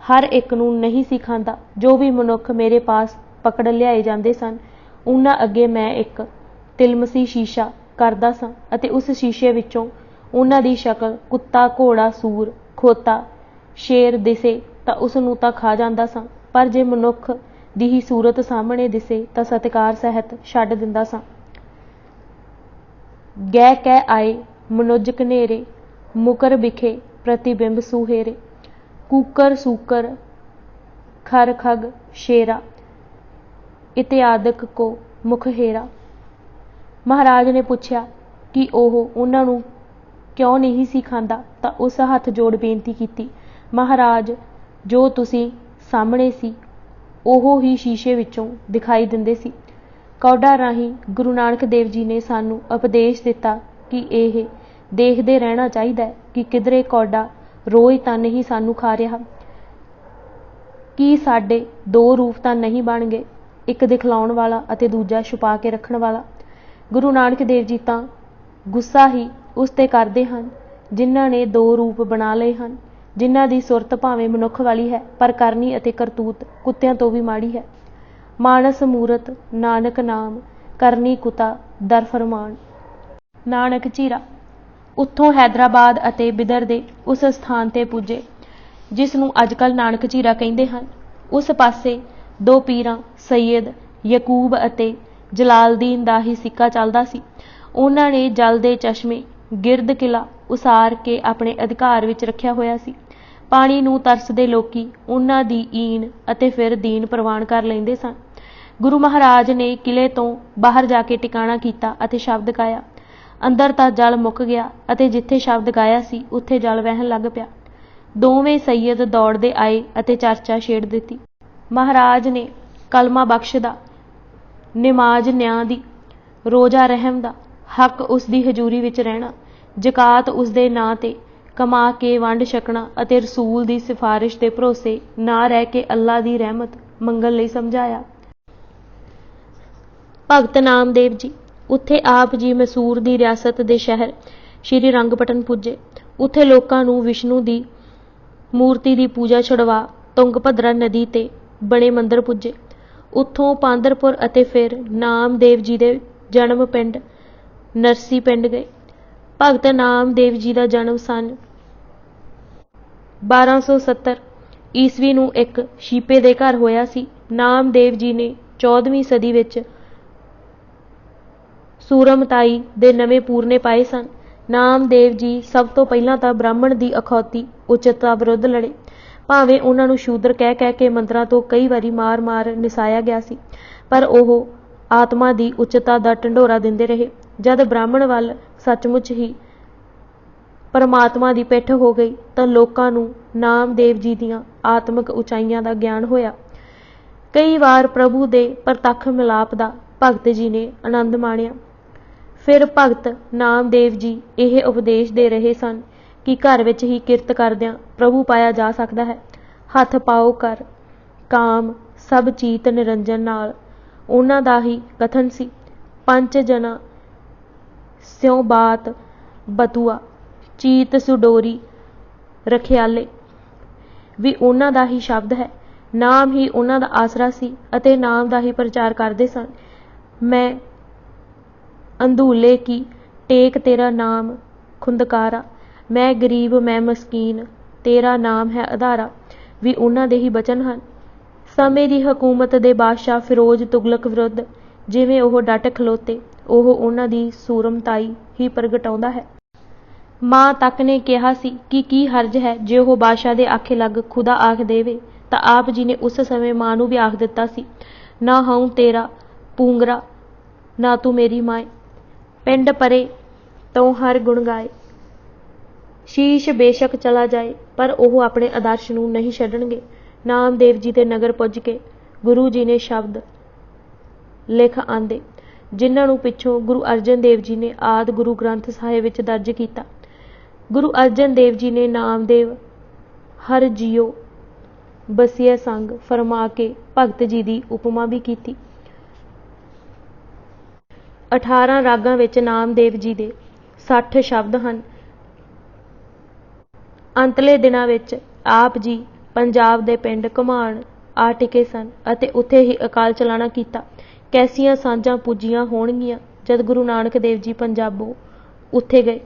ਹਰ ਇੱਕ ਨੂੰ ਨਹੀਂ ਸੀ ਖਾਂਦਾ। ਜੋ ਵੀ ਮਨੁੱਖ ਮੇਰੇ ਪਾਸ ਪਕੜ ਲਿਆਏ ਜਾਂਦੇ ਸਨ, ਉਹਨਾਂ ਅੱਗੇ ਮੈਂ ਇੱਕ ਤਿਲਮਸੀ ਸ਼ੀਸ਼ਾ ਕਰਦਾ ਸਾਂ ਅਤੇ ਉਸ ਸ਼ੀਸ਼ੇ ਵਿੱਚੋਂ ਉਹਨਾਂ ਦੀ ਸ਼ਕਲ ਕੁੱਤਾ, ਘੋੜਾ, ਸੂਰ, ਖੋਤਾ, ਸ਼ੇਰ ਦਿਸੇ ਤਾਂ ਉਸ ਨੂੰ ਤਾਂ ਖਾ ਜਾਂਦਾ ਸਾਂ, ਪਰ ਜੇ ਮਨੁੱਖ ਦੀ ਹੀ ਸੂਰਤ ਸਾਹਮਣੇ ਦਿਸੇ ਤਾਂ ਸਤਿਕਾਰ ਸਹਿਤ ਛੱਡ ਦਿੰਦਾ ਸਾਂ। ਗਹਿ ਕਹਿ ਆਏ ਮਨੁੱਜ ਘਨੇਰੇ, ਮੁਕਰ ਵਿਖੇ ਪ੍ਰਤੀਬਿੰਬ ਸੁਹੇਰੇ। ਕੂਕਰ ਸੂਕਰ खर खग शेरा इत्यादक को मुख हेरा। महाराज ने पूछा कि ਉਹ ਉਹਨਾਂ ਨੂੰ ਕਿਉਂ नहीं सी ਖਾਂਦਾ ਤਾਂ ਉਸ ਹੱਥ ਜੋੜ ਬੇਨਤੀ ਕੀਤੀ, ਮਹਾਰਾਜ ਜੋ ਤੁਸੀਂ ਸਾਹਮਣੇ ਸੀ ਉਹ ਹੀ ਸ਼ੀਸ਼ੇ ਵਿੱਚੋਂ ਦਿਖਾਈ ਦਿੰਦੇ ਸੀ। ਕੌਡਾ ਰਾਹੀਂ ਗੁਰੂ ਨਾਨਕ ਦੇਵ ਜੀ ਨੇ ਸਾਨੂੰ ਉਪਦੇਸ਼ ਦਿੱਤਾ ਕਿ ਇਹ ਦੇਖਦੇ ਰਹਿਣਾ ਚਾਹੀਦਾ ਹੈ ਕਿ ਕਿਧਰੇ ਕੌਡਾ ਰੋਜ਼ ਤਾਂ ਨਹੀਂ ਸਾਨੂੰ ਖਾ ਰਿਹਾ, ਕਿ ਸਾਡੇ ਦੋ ਰੂਪ ਤਾਂ ਨਹੀਂ ਬਣ ਗਏ, ਇੱਕ ਦਿਖਲਾਉਣ ਵਾਲਾ ਅਤੇ ਦੂਜਾ ਛੁਪਾ ਕੇ ਰੱਖਣ ਵਾਲਾ। ਗੁਰੂ ਨਾਨਕ ਦੇਵ ਜੀ ਤਾਂ ਗੁੱਸਾ ਹੀ ਉਸ ਤੇ ਕਰਦੇ ਹਨ ਜਿਨ੍ਹਾਂ ਨੇ ਦੋ ਰੂਪ ਬਣਾ ਲਏ ਹਨ, ਜਿਨ੍ਹਾਂ ਦੀ ਸੁਰਤ ਭਾਵੇਂ ਮਨੁੱਖ ਵਾਲੀ ਹੈ ਪਰ ਕਰਨੀ ਅਤੇ ਕਰਤੂਤ ਕੁੱਤਿਆਂ ਤੋਂ ਵੀ ਮਾੜੀ ਹੈ। ਮਾਨਸ ਮੂਰਤ ਨਾਨਕ ਨਾਮ ਕਰਨੀ ਕੁਤਾ ਦਰ ਫਰਮਾਨ। ਨਾਨਕ ਝੀਰਾ। ਉੱਥੋਂ ਹੈਦਰਾਬਾਦ ਅਤੇ ਬਿਦਰ ਦੇ ਉਸ ਸਥਾਨ ਤੇ ਪੁੱਜੇ ਜਿਸ ਨੂੰ ਅੱਜ ਕੱਲ੍ਹ ਨਾਨਕ ਝੀਰਾ ਕਹਿੰਦੇ ਹਨ। ਉਸ ਪਾਸੇ ਦੋ ਪੀਰਾਂ ਸੈਯਦ ਯਕੂਬ ਅਤੇ ਜਲਾਲਦੀਨ ਦਾ ਹੀ ਸਿੱਕਾ ਚੱਲਦਾ ਸੀ। ਉਹਨਾਂ ਨੇ ਜਲ ਦੇ ਚਸ਼ਮੇ ਗਿਰਦ ਕਿਲਾ ਉਸਾਰ ਕੇ ਆਪਣੇ ਅਧਿਕਾਰ ਵਿੱਚ ਰੱਖਿਆ ਹੋਇਆ ਸੀ। ਪਾਣੀ ਨੂੰ ਤਰਸਦੇ ਲੋਕੀ ਉਹਨਾਂ ਦੀ ਈਨ ਅਤੇ ਫਿਰ ਦੀਨ ਪ੍ਰਵਾਨ ਕਰ ਲੈਂਦੇ ਸਨ। ਗੁਰੂ ਮਹਾਰਾਜ ਨੇ ਕਿਲੇ ਤੋਂ ਬਾਹਰ ਜਾ ਕੇ ਟਿਕਾਣਾ ਕੀਤਾ ਅਤੇ ਸ਼ਬਦ ਗਾਇਆ। ਅੰਦਰ ਤਾਂ ਜਲ ਮੁੱਕ ਗਿਆ ਅਤੇ ਜਿੱਥੇ ਸ਼ਬਦ ਗਾਇਆ ਸੀ ਉੱਥੇ ਜਲ ਵਹਿਣ ਲੱਗ ਪਿਆ। ਦੋਵੇਂ ਸੈਯਦ ਦੌੜਦੇ ਆਏ ਅਤੇ ਚਰਚਾ ਛੇੜ ਦਿੱਤੀ। ਮਹਾਰਾਜ ਨੇ ਕਲਮਾ ਬਖਸ਼ ਦਾ, ਨਿਮਾਜ਼ ਨਿਆਂ ਦੀ, ਰੋਜ਼ਾ ਰਹਿਮ ਦਾ, ਹੱਕ ਉਸ ਦੀ ਹਜ਼ੂਰੀ ਵਿੱਚ ਰਹਿਣਾ, ਜ਼ਕਾਤ ਉਸ ਦੇ ਨਾਂ ਤੇ ਕਮਾ ਕੇ ਵੰਡ ਛਕਣਾ ਅਤੇ ਰਸੂਲ ਦੀ ਸਿਫਾਰਿਸ਼ ਦੇ ਭਰੋਸੇ ਨਾ ਰਹਿ ਕੇ ਅੱਲਾ ਦੀ ਰਹਿਮਤ ਮੰਗਣ ਲਈ ਸਮਝਾਇਆ। ਭਗਤ ਨਾਮਦੇਵ ਜੀ। ਉੱਥੇ ਆਪ ਜੀ ਮੈਸੂਰ ਦੀ ਰਿਆਸਤ ਦੇ ਸ਼ਹਿਰ ਸ਼੍ਰੀ ਰੰਗਪਟਨ ਪੁੱਜੇ। ਉੱਥੇ ਲੋਕਾਂ ਨੂੰ ਵਿਸ਼ਨੂੰ ਦੀ ਮੂਰਤੀ ਦੀ ਪੂਜਾ ਛੁਡਵਾ ਤੁੰਗਭਦਰਾ ਨਦੀ ਤੇ ਬਣੇ ਮੰਦਰ ਪੁੱਜੇ। ਉੱਥੋਂ ਪਾਂਦਰਪੁਰ ਅਤੇ ਫਿਰ ਨਾਮਦੇਵ ਜੀ ਦੇ ਜਨਮ ਪਿੰਡ ਨਰਸੀ ਪਿੰਡ ਗਏ। ਭਗਤ ਨਾਮਦੇਵ ਜੀ ਦਾ ਜਨਮ ਸੰਨ 1270 ਈਸਵੀ ਨੂੰ ਇੱਕ ਸ਼ੀਪੇ ਦੇ ਘਰ ਹੋਇਆ ਸੀ। ਨਾਮਦੇਵ ਜੀ ਨੇ 14ਵੀਂ ਸਦੀ ਵਿੱਚ ਸੂਰਮਤਾਈ ਦੇ ਨਵੇਂ ਪੂਰਨੇ ਪਾਏ ਸਨ। ਨਾਮਦੇਵ ਜੀ ਸਭ ਤੋਂ ਪਹਿਲਾਂ ਤਾਂ ਬ੍ਰਾਹਮਣ ਦੀ ਅਖੌਤੀ ਉਚਿਤਤਾ ਵਿਰੁੱਧ ਲੜੇ। ਭਾਵੇਂ ਉਹਨਾਂ ਨੂੰ ਸ਼ੂਦਰ ਕਹਿ ਕਹਿ ਕੇ ਮੰਦਰਾਂ ਤੋਂ ਕਈ ਵਾਰੀ ਮਾਰ ਨਿਸਾਇਆ ਗਿਆ ਸੀ, ਪਰ ਉਹ ਆਤਮਾ ਦੀ ਉਚਿਤਤਾ ਦਾ ਢੰਡੋਰਾ ਦਿੰਦੇ ਰਹੇ। ਜਦ ਬ੍ਰਾਹਮਣ ਵੱਲ ਸੱਚਮੁੱਚ ਹੀ ਪਰਮਾਤਮਾ ਦੀ ਪਿੱਠ ਹੋ ਗਈ ਤਾਂ ਲੋਕਾਂ ਨੂੰ ਨਾਮਦੇਵ ਜੀ ਦੀਆਂ ਆਤਮਿਕ ਉਚਾਈਆਂ ਦਾ ਗਿਆਨ ਹੋਇਆ। ਕਈ ਵਾਰ ਪ੍ਰਭੂ ਦੇ ਪ੍ਰਤੱਖ ਮਿਲਾਪ ਦਾ ਭਗਤ ਜੀ ਨੇ ਆਨੰਦ ਮਾਣਿਆ। ਫਿਰ ਭਗਤ ਨਾਮਦੇਵ ਜੀ ਇਹ ਉਪਦੇਸ਼ ਦੇ ਰਹੇ ਸਨ ਕਿ ਘਰ ਵਿੱਚ ਹੀ ਕਿਰਤ ਕਰਦਿਆਂ ਪ੍ਰਭੂ ਪਾਇਆ ਜਾ ਸਕਦਾ ਹੈ। ਹੱਥ ਪਾਓ ਕਰ ਕਾਮ ਸਭ ਚੀਤ ਨਿਰੰਜਨ ਨਾਲ ਉਹਨਾਂ ਦਾ ਹੀ ਕਥਨ ਸੀ। ਪੰਜ ਜਨਾ ਸਿਉ ਬਾਤ ਬਤੂਆ ਚੀਤ ਸੁਡੋਰੀ ਰਖਿਆਲੇ ਵੀ ਉਹਨਾਂ ਦਾ ਹੀ ਸ਼ਬਦ ਹੈ। ਨਾਮ ਹੀ ਉਹਨਾਂ ਦਾ ਆਸਰਾ ਸੀ ਅਤੇ ਨਾਮ ਦਾ ਹੀ ਪ੍ਰਚਾਰ ਕਰਦੇ ਸਨ। ਮੈਂ ਅੰਧੂਲੇ ਕੀ ਟੇਕ ਤੇਰਾ ਨਾਮ ਖੁੰਦਕਾਰਾ, ਮੈਂ ਗਰੀਬ ਮੈਂ ਮਸਕੀਨ ਤੇਰਾ ਨਾਮ ਹੈ ਆਧਾਰਾ ਵੀ ਉਹਨਾਂ ਦੇ ਹੀ ਬਚਨ ਹਨ। ਸਮੇਂ ਦੀ ਹਕੂਮਤ ਦੇ ਬਾਦਸ਼ਾਹ ਫਿਰੋਜ਼ ਤੁਗਲਕ ਵਿਰੁੱਧ ਜਿਵੇਂ ਉਹ ਡਟ ਖਲੋਤੇ, ਉਹ ਉਹਨਾਂ ਦੀ ਸੂਰਮਤਾਈ ਹੀ ਪ੍ਰਗਟਾਉਂਦਾ ਹੈ। ਮਾਂ ਤੱਕ ਨੇ ਕਿਹਾ ਸੀ ਕਿ ਕੀ ਹਰਜ ਹੈ ਜੇ ਉਹ ਬਾਦਸ਼ਾਹ ਦੇ ਆਖੇ ਲੱਗ ਖੁਦਾ ਆਖ ਦੇਵੇ, ਤਾਂ ਆਪ ਜੀ ਨੇ ਉਸ ਸਮੇਂ ਮਾਂ ਨੂੰ ਵੀ ਆਖ ਦਿੱਤਾ ਸੀ, ਨਾ ਹਉ ਤੇਰਾ ਪੂੰਗਰਾ ਨਾ ਤੂੰ ਮੇਰੀ ਮਾਏ, ਪਿੰਡ ਪਰੇ ਤੋਂ ਹਰ ਗੁਣ ਗਾਏ। ਸ਼ੀਸ਼ ਬੇਸ਼ੱਕ ਚਲਾ ਜਾਏ ਪਰ ਉਹ ਆਪਣੇ ਆਦਰਸ਼ ਨੂੰ ਨਹੀਂ ਛੱਡਣਗੇ। ਨਾਮਦੇਵ ਜੀ ਦੇ ਨਗਰ ਪੁੱਜ ਕੇ ਗੁਰੂ ਜੀ ਨੇ ਸ਼ਬਦ ਲਿਖ ਆਂਦੇ ਜਿਨ੍ਹਾਂ ਨੂੰ ਪਿੱਛੋਂ ਗੁਰੂ ਅਰਜਨ ਦੇਵ ਜੀ ਨੇ ਆਦਿ ਗੁਰੂ ਗ੍ਰੰਥ ਸਾਹਿਬ ਵਿੱਚ ਦਰਜ ਕੀਤਾ। ਗੁਰੂ ਅਰਜਨ ਦੇਵ ਜੀ ਨੇ ਨਾਮਦੇਵ ਹਰ ਜੀਓ ਬਸੀਏ ਸੰਗ ਫਰਮਾ ਕੇ ਭਗਤ ਜੀ ਦੀ ਉਪਮਾ ਵੀ ਕੀਤੀ। 18 ਰਾਗਾਂ ਵਿੱਚ ਨਾਮਦੇਵ ਜੀ ਦੇ 60 ਸ਼ਬਦ ਹਨ। ਅੰਤਲੇ ਦਿਨਾਂ ਵਿੱਚ ਆਪ ਜੀ ਪੰਜਾਬ ਦੇ ਪਿੰਡ ਘੁਮਾਣ ਆ ਟਿਕੇ ਸਨ ਅਤੇ ਉੱਥੇ ਹੀ ਅਕਾਲ ਚਲਾਣਾ ਕੀਤਾ। ਕੈਸੀਆਂ ਸਾਂਝਾਂ ਪੂਜੀਆਂ ਹੋਣਗੀਆਂ ਜਦ ਗੁਰੂ ਨਾਨਕ ਦੇਵ ਜੀ ਪੰਜਾਬੋਂ ਉੱਥੇ ਗਏ।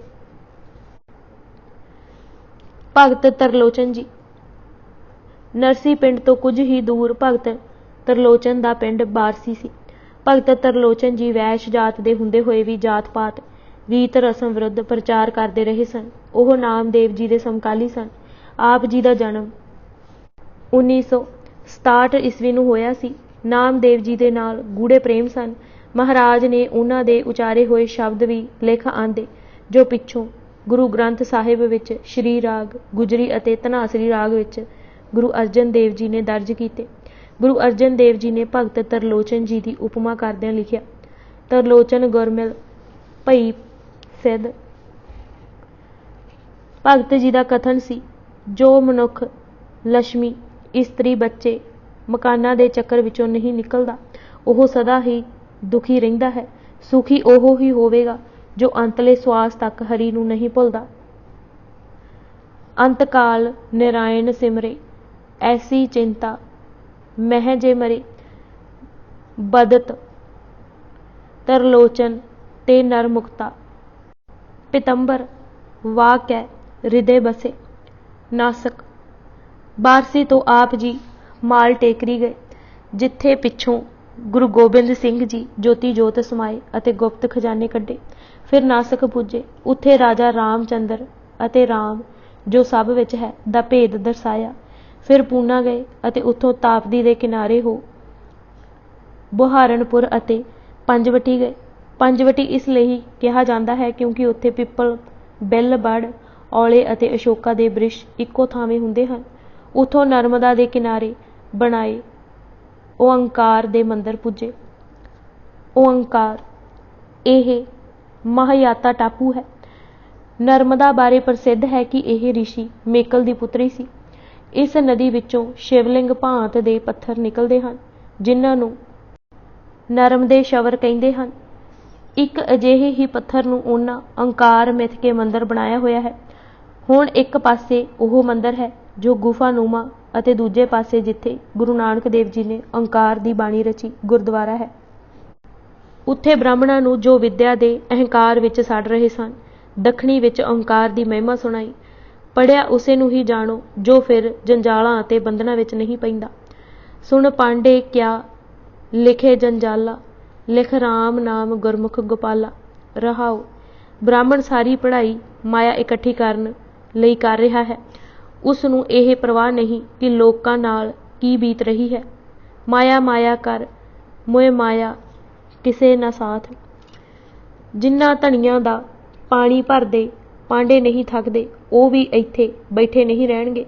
ਭਗਤ ਤਰਲੋਚਨ ਜੀ। ਨਰਸੀ ਪਿੰਡ ਤੋਂ ਕੁਝ ਹੀ ਦੂਰ ਭਗਤ ਤਰਲੋਚਨ ਦਾ ਪਿੰਡ ਬਾਰਸੀ ਸੀ। ਭਗਤ ਤਰਲੋਚਨ ਜੀ ਵੈਸ਼ ਜਾਤ ਦੇ ਹੁੰਦੇ ਹੋਏ ਵੀ ਜਾਤ ਪਾਤ ਰੀਤ ਰਸਮ ਵਿਰੁੱਧ ਪ੍ਰਚਾਰ ਕਰਦੇ ਰਹੇ ਸਨ। ਉਹ ਨਾਮਦੇਵ ਜੀ ਦੇ ਸਮਕਾਲੀ ਸਨ। ਆਪ ਜੀ ਦਾ ਜਨਮ 67 ਈਸਵੀ ਨੂੰ ਹੋਇਆ ਸੀ। ਨਾਮਦੇਵ ਜੀ ਦੇ ਨਾਲ ਗੂੜੇ ਪ੍ਰੇਮ ਸਨ। ਮਹਾਰਾਜ ਨੇ ਉਹਨਾਂ ਦੇ ਉਚਾਰੇ ਹੋਏ ਸ਼ਬਦ ਵੀ ਲਿਖ ਆਂਦੇ ਜੋ ਪਿੱਛੋਂ ਗੁਰੂ ਗ੍ਰੰਥ ਸਾਹਿਬ ਵਿੱਚ ਸ਼੍ਰੀ ਰਾਗ ਗੁਜਰੀ ਅਤੇ ਧਨਾਸਰੀ ਰਾਗ ਵਿੱਚ ਗੁਰੂ ਅਰਜਨ ਦੇਵ ਜੀ ਨੇ ਦਰਜ ਕੀਤੇ। ਗੁਰੂ ਅਰਜਨ ਦੇਵ ਜੀ ਨੇ ਭਗਤ ਤਰਲੋਚਨ ਜੀ ਦੀ ਉਪਮਾ ਕਰਦਿਆਂ ਲਿਖਿਆ, ਤਰਲੋਚਨ ਗੁਰਮਿਲ ਭਈ ਸਿੱਧ। ਭਗਤ ਜੀ ਦਾ ਕਥਨ ਸੀ, ਜੋ ਮਨੁੱਖ ਲక్ష్ਮੀ, ਇਸਤਰੀ, ਬੱਚੇ, ਮਕਾਨਾਂ ਦੇ ਚੱਕਰ ਵਿੱਚੋਂ ਨਹੀਂ ਨਿਕਲਦਾ, ਉਹ ਸਦਾ ਹੀ ਦੁਖੀ ਰਹਿੰਦਾ ਹੈ। ਸੁਖੀ ਉਹ ਹੀ ਹੋਵੇਗਾ ਜੋ ਅੰਤਲੇ ਸਵਾਸ ਤੱਕ ਹਰੀ ਨੂੰ ਨਹੀਂ ਭੁੱਲਦਾ। ਅੰਤਕਾਲ ਨਿਰਾਇਣ ਸਿਮਰੇ, ਐਸੀ ਚਿੰਤਾ ਮਹਿ ਜੇ ਮਰੇ। ਬਦਤ ਤਰਲੋਚਨ ਤੇ ਨਰ ਮੁਕਤਾ, ਪਿਤੰਬਰ ਵਾਕੈ ਹਿਰਦੇ ਬਸੇ। ਨਾਸਕ ਬਾਰਸੀ ਤੋਂ ਆਪ ਜੀ ਮਾਲ ਟੇਕਰੀ ਗਏ, ਜਿੱਥੇ ਪਿੱਛੋਂ ਗੁਰੂ ਗੋਬਿੰਦ ਸਿੰਘ ਜੀ ਜੋਤੀ ਜੋਤ ਸਮਾਏ ਅਤੇ ਗੁਪਤ ਖਜ਼ਾਨੇ ਕੱਢੇ। ਫਿਰ ਨਾਸਕ ਪੁੱਜੇ, ਉੱਥੇ ਰਾਜਾ ਰਾਮ ਚੰਦਰ ਅਤੇ ਰਾਮ ਜੋ ਸਭ ਵਿੱਚ ਹੈ ਦਾ ਭੇਦ ਦਰਸਾਇਆ। ਫਿਰ ਪੂਨਾ ਗਏ ਅਤੇ ਉੱਥੋਂ ਤਾਪਦੀ ਦੇ ਕਿਨਾਰੇ ਹੋ ਬੁਹਾਰਨਪੁਰ ਅਤੇ ਪੰਜਵਟੀ ਗਏ। ਪੰਜਵਟੀ ਇਸ ਲਈ ਕਿਹਾ ਜਾਂਦਾ ਹੈ ਕਿਉਂਕਿ ਉੱਥੇ ਪਿੱਪਲ, ਬਿੱਲ, ਬੜ, ਔਲੇ ਅਤੇ ਅਸ਼ੋਕਾ ਦੇ ਬ੍ਰਿਸ਼ ਇੱਕੋ ਥਾਵੇਂ ਹੁੰਦੇ ਹਨ। ਉੱਥੋਂ ਨਰਮਦਾ ਦੇ ਕਿਨਾਰੇ ਬਣਾਏ ਓਅੰਕਾਰ ਦੇ ਮੰਦਰ ਪੁੱਜੇ। ਓਅੰਕਾਰ ਇਹ ਮਹਾਯਾਤਾ ਟਾਪੂ ਹੈ। ਨਰਮਦਾ ਬਾਰੇ ਪ੍ਰਸਿੱਧ ਹੈ ਕਿ ਇਹ ਰਿਸ਼ੀ ਮੇਕਲ ਦੀ ਪੁੱਤਰੀ ਸੀ। ਇਸ ਨਦੀ ਵਿੱਚੋਂ ਸ਼ਿਵਲਿੰਗ ਭਾਂਤ ਦੇ ਪੱਥਰ ਨਿਕਲਦੇ ਹਨ, ਜਿਨ੍ਹਾਂ ਨੂੰ ਨਰਮਦੇ ਸ਼ਵਰ ਕਹਿੰਦੇ ਹਨ। ਇੱਕ ਅਜਿਹੇ ਹੀ ਪੱਥਰ ਨੂੰ ਉਹਨਾਂ ਓਅੰਕਾਰ ਮਿਥ ਕੇ ਮੰਦਰ ਬਣਾਇਆ ਹੋਇਆ ਹੈ। ਹੁਣ ਇੱਕ ਪਾਸੇ ਉਹ ਮੰਦਰ ਹੈ ਜੋ ਗੁਫਾਨੂਮਾ ਅਤੇ ਦੂਜੇ ਪਾਸੇ ਜਿੱਥੇ ਗੁਰੂ ਨਾਨਕ ਦੇਵ ਜੀ ਨੇ ਓਅੰਕਾਰ ਦੀ ਬਾਣੀ ਰਚੀ ਗੁਰਦੁਆਰਾ ਹੈ। ਉੱਥੇ ਬ੍ਰਾਹਮਣਾਂ ਨੂੰ ਜੋ ਵਿਦਿਆ ਦੇ ਅਹੰਕਾਰ ਵਿੱਚ ਸੜ ਰਹੇ ਸਨ, ਦੱਖਣੀ ਵਿੱਚ ਓਅੰਕਾਰ ਦੀ ਮਹਿਮਾ ਸੁਣਾਈ। ਪੜ੍ਹਿਆ ਉਸੇ ਨੂੰ ਹੀ ਜਾਣੋ ਜੋ ਫਿਰ ਜੰਜਾਲਾਂ ਅਤੇ ਬੰਧਨਾਂ ਵਿੱਚ ਨਹੀਂ ਪੈਂਦਾ। ਸੁਣ ਪਾਂਡੇ ਕਿਆ ਲਿਖੇ ਜੰਜਾਲਾ, ਲਿਖ ਰਾਮ ਨਾਮ ਗੁਰਮੁਖ ਗੋਪਾਲਾ। ਰਹਾਓ ਬ੍ਰਾਹਮਣ ਸਾਰੀ ਪੜ੍ਹਾਈ ਮਾਇਆ ਇਕੱਠੀ ਕਰਨ ਲਈ ਕਰ ਰਿਹਾ ਹੈ। ਉਸ ਨੂੰ ਇਹ ਪਰਵਾਹ ਨਹੀਂ ਕਿ ਲੋਕਾਂ ਨਾਲ ਕੀ ਬੀਤ ਰਹੀ ਹੈ। ਮਾਇਆ ਮਾਇਆ ਕਰ ਮੋਏ ਮਾਇਆ ਕਿਸੇ ਨਾ ਸਾਥ। ਜਿਨ੍ਹਾਂ ਧਣੀਆਂ ਦਾ ਪਾਣੀ ਭਰਦੇ ਪਾਂਡੇ ਨਹੀਂ ਥੱਕਦੇ, ਉਹ ਵੀ ਇੱਥੇ ਬੈਠੇ ਨਹੀਂ ਰਹਿਣਗੇ।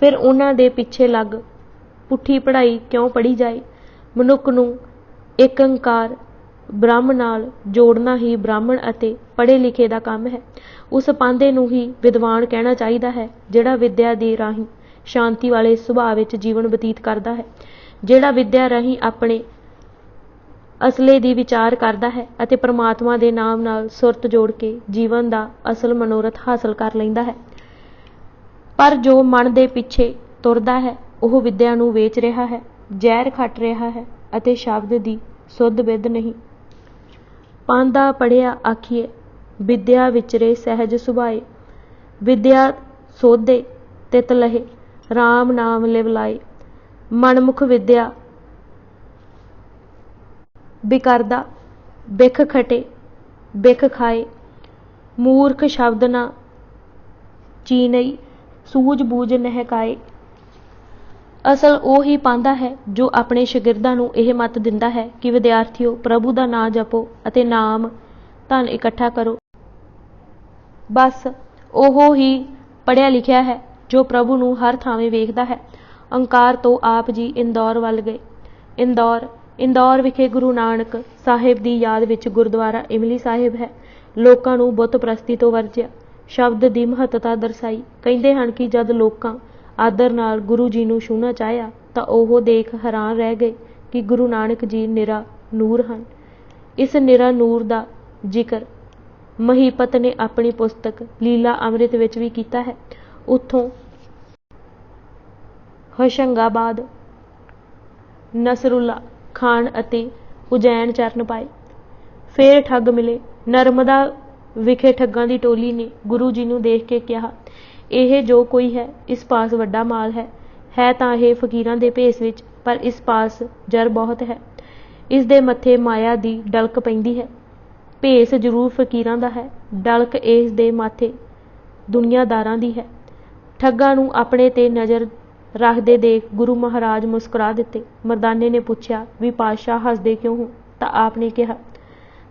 ਫਿਰ ਉਹਨਾਂ ਦੇ ਪਿੱਛੇ ਲੱਗ ਪੁੱਠੀ ਪੜ੍ਹਾਈ ਕਿਉਂ ਪੜ੍ਹੀ ਜਾਏ। ਮਨੁੱਖ ਨੂੰ ਇੱਕ ਓਅੰਕਾਰ ਬ੍ਰਹਮ ਨਾਲ ਜੋੜਨਾ ਹੀ ਬ੍ਰਾਹਮਣ ਅਤੇ ਪੜ੍ਹੇ ਲਿਖੇ ਦਾ ਕੰਮ ਹੈ। ਉਸ ਪਾਂਧੇ ਨੂੰ ਹੀ ਵਿਦਵਾਨ ਕਹਿਣਾ ਚਾਹੀਦਾ ਹੈ ਜਿਹੜਾ ਵਿਦਿਆ ਦੇ ਰਾਹੀਂ ਸ਼ਾਂਤੀ ਵਾਲੇ ਸੁਭਾਅ ਵਿੱਚ ਜੀਵਨ ਬਤੀਤ ਕਰਦਾ ਹੈ, ਜਿਹੜਾ ਵਿਦਿਆ ਰਾਹੀਂ ਆਪਣੇ ਅਸਲੇ ਦੀ ਵਿਚਾਰ ਕਰਦਾ ਹੈ ਅਤੇ ਪਰਮਾਤਮਾ ਦੇ ਨਾਮ ਨਾਲ ਸੁਰਤ ਜੋੜ ਕੇ ਜੀਵਨ ਦਾ ਅਸਲ ਮਨੋਰਥ ਹਾਸਲ ਕਰ ਲੈਂਦਾ ਹੈ। ਪਰ ਜੋ ਮਨ ਦੇ ਪਿੱਛੇ ਤੁਰਦਾ ਹੈ, ਉਹ ਵਿਦਿਆ ਨੂੰ ਵੇਚ ਰਿਹਾ ਹੈ, ਜ਼ਹਿਰ ਖੱਟ ਰਿਹਾ ਹੈ ਅਤੇ ਸ਼ਬਦ ਦੀ ਸੁੱਧ ਬਿੱਧ ਨਹੀਂ। ਪਾਂਧਾ ਪੜ੍ਹਿਆ ਆਖੀਏ, ਵਿਦਿਆ ਵਿਚਰੇ ਸਹਿਜ ਸੁਭਾਏ। ਵਿਦਿਆ ਸੋਧੇ ਤਿਤ ਲਹੇ, ਰਾਮ ਨਾਮ ਲਿਵ ਲਾਏ। ਮਨਮੁਖ ਵਿਦਿਆ ਬਿਕਰਦਾ, ਬਿਖ ਖਟੇ ਬਿਖ ਖਾਏ। ਮੂਰਖ ਸ਼ਬਦ ਨਾ ਚੀਨਈ, ਸੂਝ ਬੂਝ ਨਹਿਕਾਏ। ਅਸਲ ਉਹ ਹੀ ਪਾਂਧਾ ਹੈ ਜੋ ਆਪਣੇ ਸ਼ਾਗਿਰਦਾਂ ਨੂੰ ਇਹ ਮੱਤ ਦਿੰਦਾ ਹੈ ਕਿ ਵਿਦਿਆਰਥੀਓ, ਪ੍ਰਭੂ ਦਾ ਨਾਂ ਜਪੋ ਅਤੇ ਨਾਮ ਧਨ ਇਕੱਠਾ ਕਰੋ। ਬਸ ਉਹ ਹੀ ਪੜ੍ਹਿਆ ਲਿਖਿਆ ਹੈ ਜੋ ਪ੍ਰਭੂ ਨੂੰ ਹਰ ਥਾਵੇਂ ਵੇਖਦਾ ਹੈ। ਓਅੰਕਾਰ ਤੋਂ ਆਪ ਜੀ ਇੰਦੌਰ ਵੱਲ ਗਏ। ਇੰਦੌਰ ਵਿਖੇ ਗੁਰੂ ਨਾਨਕ ਸਾਹਿਬ ਦੀ ਯਾਦ ਵਿੱਚ ਗੁਰਦੁਆਰਾ ਇਮਲੀ ਸਾਹਿਬ ਹੈ। ਲੋਕਾਂ ਨੂੰ ਬੁੱਤ ਪ੍ਰਸਤੀ ਤੋਂ ਵਰਜਿਆ। ਸ਼ਬਦ ਦੀ ਮਹੱਤਤਾ ਦਰਸਾਈ। ਕਹਿੰਦੇ ਹਨ ਕਿ ਜਦ ਲੋਕਾਂ ਆਦਰ ਨਾਲ ਗੁਰੂ ਜੀ ਨੂੰ ਛੂਹਣਾ ਚਾਹਿਆ ਤਾਂ ਉਹ ਦੇਖ ਹੈਰਾਨ ਰਹਿ ਗਏ ਕਿ ਗੁਰੂ ਨਾਨਕ ਜੀ ਨਿਰਾ ਨੂਰ ਹਨ। ਇਸ ਨਿਰਾ ਨੂਰ ਦਾ ਜ਼ਿਕਰ ਮਹੀਪਤ ਨੇ ਆਪਣੀ ਪੁਸਤਕ ਲੀਲਾ ਅੰਮ੍ਰਿਤ ਵਿੱਚ ਵੀ ਕੀਤਾ ਹੈ। ਉੱਥੋਂ ਹੋਸ਼ੰਗਾਬਾਦ, ਨਸਰੁੱਲਾ ਖਾਨ ਅਤੇ ਉਜੈਨ ਚਰਨ ਪਾਏ। ਫੇਰ ਠੱਗ ਮਿਲੇ। ਨਰਮਦਾ ਵਿਖੇ ਠੱਗਾਂ ਦੀ ਟੋਲੀ ਨੇ ਗੁਰੂ ਜੀ ਨੂੰ ਦੇਖ ਕੇ ਕਿਹਾ, ਇਹ ਜੋ ਕੋਈ ਹੈ ਇਸ ਪਾਸ ਵੱਡਾ ਮਾਲ ਹੈ ਤਾਂ ਇਹ ਫਕੀਰਾਂ ਦੇ ਭੇਸ ਵਿੱਚ, ਪਰ ਇਸ ਪਾਸ ਜ਼ਰ ਬਹੁਤ ਹੈ। ਇਸ ਦੇ ਮੱਥੇ ਮਾਇਆ ਦੀ ਡਲਕ ਪੈਂਦੀ ਹੈ। ਭੇਸ ਜ਼ਰੂਰ ਫਕੀਰਾਂ ਦਾ ਹੈ, ਡਲਕ ਇਸ ਦੇ ਮਾਥੇ ਦੁਨੀਆਦਾਰਾਂ ਦੀ ਹੈ। ਠੱਗਾਂ ਨੂੰ ਆਪਣੇ ਤੇ ਨਜ਼ਰ ਰੱਖਦੇ ਦੇਖ ਗੁਰੂ ਮਹਾਰਾਜ ਮੁਸਕਰਾ ਦਿੱਤੇ। ਮਰਦਾਨੇ ਨੇ ਪੁੱਛਿਆ ਵੀ ਪਾਤਸ਼ਾਹ ਹੱਸਦੇ ਕਿਉਂ ਹੋ? ਤਾਂ ਆਪ ਨੇ ਕਿਹਾ,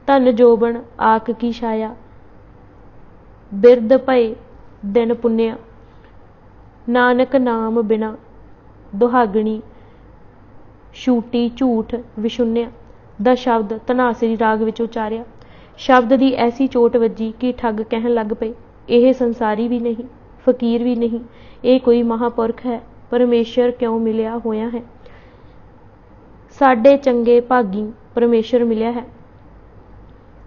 ਧਨ ਜੋਬਨ ਆਖ ਕੀ ਛਾਇਆ, ਬਿਰਧ ਭਏ ਦਿਨ ਪੁੰਨਿਆ, ਨਾਨਕ ਨਾਮ ਬਿਨਾ ਦੁਹਾਗਣੀ, ਛੂਟੀ ਝੂਠ ਵਿਸ਼ੁੰਨਿਆ। ਦਾ ਸ਼ਬਦ ਧਨਾਸਰੀ ਰਾਗ ਵਿੱਚ ਉਚਾਰਿਆ। ਸ਼ਬਦ ਦੀ ਐਸੀ ਚੋਟ ਵੱਜੀ ਕਿ ਠੱਗ ਕਹਿਣ ਲੱਗ ਪਏ, ਇਹ ਸੰਸਾਰੀ ਵੀ ਨਹੀਂ, ਫਕੀਰ ਵੀ ਨਹੀਂ, ਇਹ ਕੋਈ ਮਹਾਂਪੁਰਖ ਹੈ, ਪਰਮੇਸ਼ਰ ਕਿਉਂ ਮਿਲਿਆ ਹੋਇਆ ਹੈ। ਸਾਡੇ ਚੰਗੇ ਭਾਗੀ ਪਰਮੇਸ਼ਰ ਮਿਲਿਆ ਹੈ।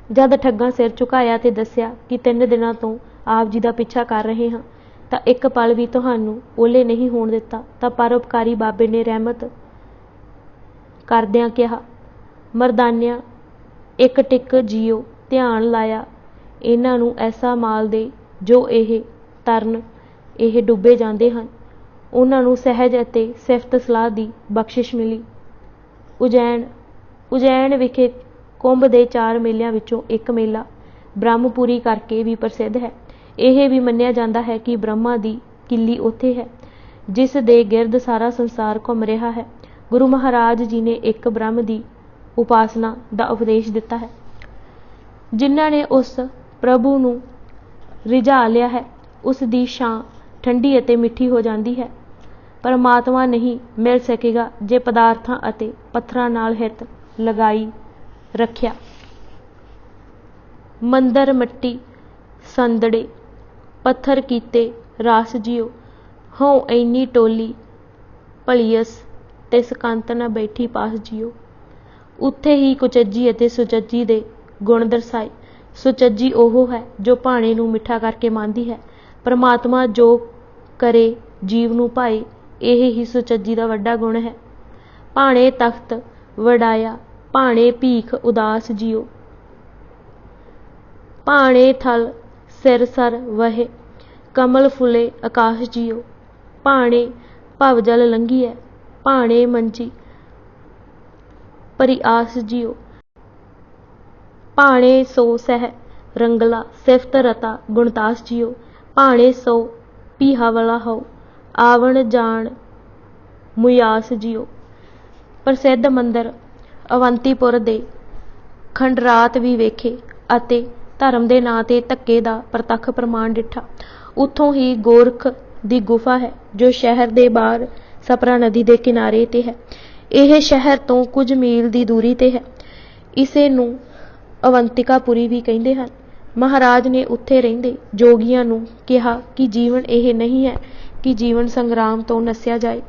ਜਦ ਠੱਗਾਂ ਸਿਰ ਝੁਕਾਇਆ ਤੇ ਦੱਸਿਆ ਕਿ 3 ਦਿਨਾਂ ਤੋਂ ਆਪ ਜੀ ਦਾ ਪਿੱਛਾ ਕਰ ਰਹੇ ਹਾਂ, ਤਾਂ ਇੱਕ ਪਲ ਵੀ ਤੁਹਾਨੂੰ ਓਹਲੇ ਨਹੀਂ ਹੋਣ ਦਿੱਤਾ। ਤਾਂ ਪਰਉਪਕਾਰੀ ਬਾਬੇ ਨੇ ਰਹਿਮਤ ਕਰਦਿਆਂ ਕਿਹਾ, ਮਰਦਾਨਿਆਂ, ਇੱਕ ਟਿਕ ਜੀਓ, ਧਿਆਨ ਲਾਇਆ, ਇਹਨਾਂ ਨੂੰ ਐਸਾ ਮਾਲ ਦੇ ਜੋ ਇਹ ਤਰਨ, ਇਹ ਡੁੱਬੇ ਜਾਂਦੇ ਹਨ। ਉਹਨਾਂ ਨੂੰ ਸਹਿਜ ਅਤੇ ਸਿਫਤ ਸਲਾਹ ਦੀ ਬਖਸ਼ਿਸ਼ ਮਿਲੀ। ਉਜੈਨ ਵਿਖੇ ਕੁੰਭ ਦੇ 4 ਮੇਲਿਆਂ ਵਿੱਚੋਂ ਇੱਕ ਮੇਲਾ ਬ੍ਰਹਮਪੁਰੀ ਕਰਕੇ ਵੀ ਪ੍ਰਸਿੱਧ ਹੈ। ਇਹ ਵੀ ਮੰਨਿਆ ਜਾਂਦਾ ਹੈ ਕਿ ਬ੍ਰਹਮਾ ਦੀ ਕਿੱਲੀ ਉੱਥੇ ਹੈ, ਜਿਸ ਦੇ ਗਿਰਦ ਸਾਰਾ ਸੰਸਾਰ ਘੁੰਮ ਰਿਹਾ ਹੈ। ਗੁਰੂ ਮਹਾਰਾਜ ਜੀ ਨੇ ਇੱਕ ਬ੍ਰਹਮ ਦੀ ਉਪਾਸਨਾ ਦਾ ਉਪਦੇਸ਼ ਦਿੱਤਾ ਹੈ। ਜਿਨ੍ਹਾਂ ਨੇ ਉਸ ਪ੍ਰਭੂ ਨੂੰ ਰਿਝਾ ਲਿਆ ਹੈ, ਉਸ ਦੀ ਛਾਂ ਠੰਡੀ ਅਤੇ ਮਿੱਠੀ ਹੋ ਜਾਂਦੀ ਹੈ। ਪਰਮਾਤਮਾ ਨਹੀਂ ਮਿਲ ਸਕੇਗਾ ਜੇ ਪਦਾਰਥਾਂ ਅਤੇ ਪੱਥਰਾਂ ਨਾਲ ਹਿੱਤ ਲਗਾਈ ਰੱਖਿਆ। ਮੰਦਰ ਮੱਟੀ ਸੰਦੜੇ, ਪੱਥਰ ਕੀਤੇ ਰਾਸ ਜਿਉ, ਹਉ ਐਨੀ ਟੋਲੀ ਭਲੀਅਸ, ਤਿਸ ਕੰਤ ਨ ਬੈਠੀ ਪਾਸ ਜਿਉ। ਉੱਥੇ ਹੀ ਕੁਚੱਜੀ ਅਤੇ ਸੁਚੱਜੀ ਦੇ ਗੁਣ ਦਰਸਾਏ। ਸੁਚੱਜੀ ਉਹ ਹੈ ਜੋ ਭਾਣੇ ਨੂੰ ਮਿੱਠਾ ਕਰਕੇ ਮੰਨਦੀ ਹੈ। ਪਰਮਾਤਮਾ ਜੋ ਕਰੇ ਜੀਵ ਨੂੰ ਭਾਏ, ਇਹ ਹੀ ਸੁਚੱਜੀ ਦਾ ਵੱਡਾ ਗੁਣ ਹੈ। ਭਾਣੇ ਤਖਤ ਵਡਾਇਆ, ਭਾਣੇ ਭੀਖ ਉਦਾਸ ਜਿਉ, ਭਾਣੇ ਥਲ ਸਿਰ ਸਰ ਵਹੇ, ਕਮਲ ਫੁਲੇ ਆਕਾਸ਼ ਜਿਉ। ਭਾਣੇ ਭਵਜਲ ਲੰਘੀਐ, ਭਾਣੇ ਮੰਜੀ ਭਰੀ ਆਸ ਜਿਉ। ਭਾਣੇ ਸੋ ਸਹਿ ਰੰਗਲਾ, ਸਿਫਤ ਰਤਾ ਗੁਣਤਾਸ ਜਿਉ। ਭਾਣੇ ਸੋ ਪੀਹਾ ਵਾਲਾ ਹਉ, ਆਵਣ ਜਾਣ ਮੁਯਾਸ ਜਿਉ। ਪ੍ਰਸਿੱਧ ਮੰਦਰ ਅਵੰਤੀਪੁਰ ਦੇ ਖੰਡਰਾਤ ਵੀ ਵੇਖੇ ਅਤੇ ਧਰਮ ਦੇ ਨਾਂ ਤੇ ਧੱਕੇ ਦਾ ਪ੍ਰਤੱਖ ਪ੍ਰਮਾਣ ਡਿੱਠਾ। ਉੱਥੋਂ ਹੀ ਗੋਰਖ ਦੀ ਗੁਫਾ ਹੈ, ਜੋ ਸ਼ਹਿਰ ਦੇ ਬਾਹਰ ਸਪਰਾ ਨਦੀ ਦੇ ਕਿਨਾਰੇ ਤੇ ਹੈ। ਇਹ ਸ਼ਹਿਰ ਤੋਂ ਕੁਝ ਮੀਲ ਦੀ ਦੂਰੀ ਤੇ ਹੈ। ਇਸੇ ਨੂੰ ਅਵੰਤਿਕਾਪੁਰੀ ਵੀ ਕਹਿੰਦੇ ਹਨ। ਮਹਾਰਾਜ ਨੇ ਉੱਥੇ ਰਹਿੰਦੇ ਜੋਗੀਆਂ ਨੂੰ ਕਿਹਾ ਕਿ ਜੀਵਨ ਇਹ ਨਹੀਂ ਹੈ ਕਿ ਜੀਵਨ ਸੰਗਰਾਮ ਤੋਂ ਨੱਸਿਆ ਜਾਏ।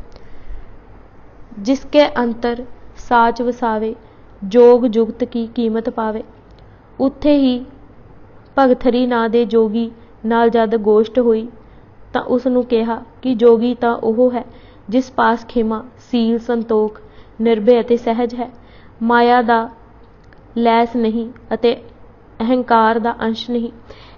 ਜਿਸਕੇ ਅੰਤਰ ਸਾਚ ਵਸਾਵੇ, ਜੋਗ ਜੁਗਤ ਕੀ ਕੀਮਤ ਪਾਵੇ। ਉੱਥੇ ਹੀ ਭਗਥਰੀ ਨਾਂ ਦੇ ਜੋਗੀ ਨਾਲ ਜਦ ਗੋਸ਼ਟ ਹੋਈ ਤਾਂ ਉਸ ਨੂੰ ਕਿਹਾ ਕਿ ਜੋਗੀ ਤਾਂ ਉਹ ਹੈ ਜਿਸ ਪਾਸ ਖਿਮਾ, ਸੀਲ, ਸੰਤੋਖ, ਨਿਰਭੈ ਅਤੇ ਸਹਿਜ ਹੈ, ਮਾਇਆ ਦਾ ਲੈਸ ਨਹੀਂ ਅਤੇ ਅਹੰਕਾਰ ਦਾ ਅੰਸ਼ ਨਹੀਂ।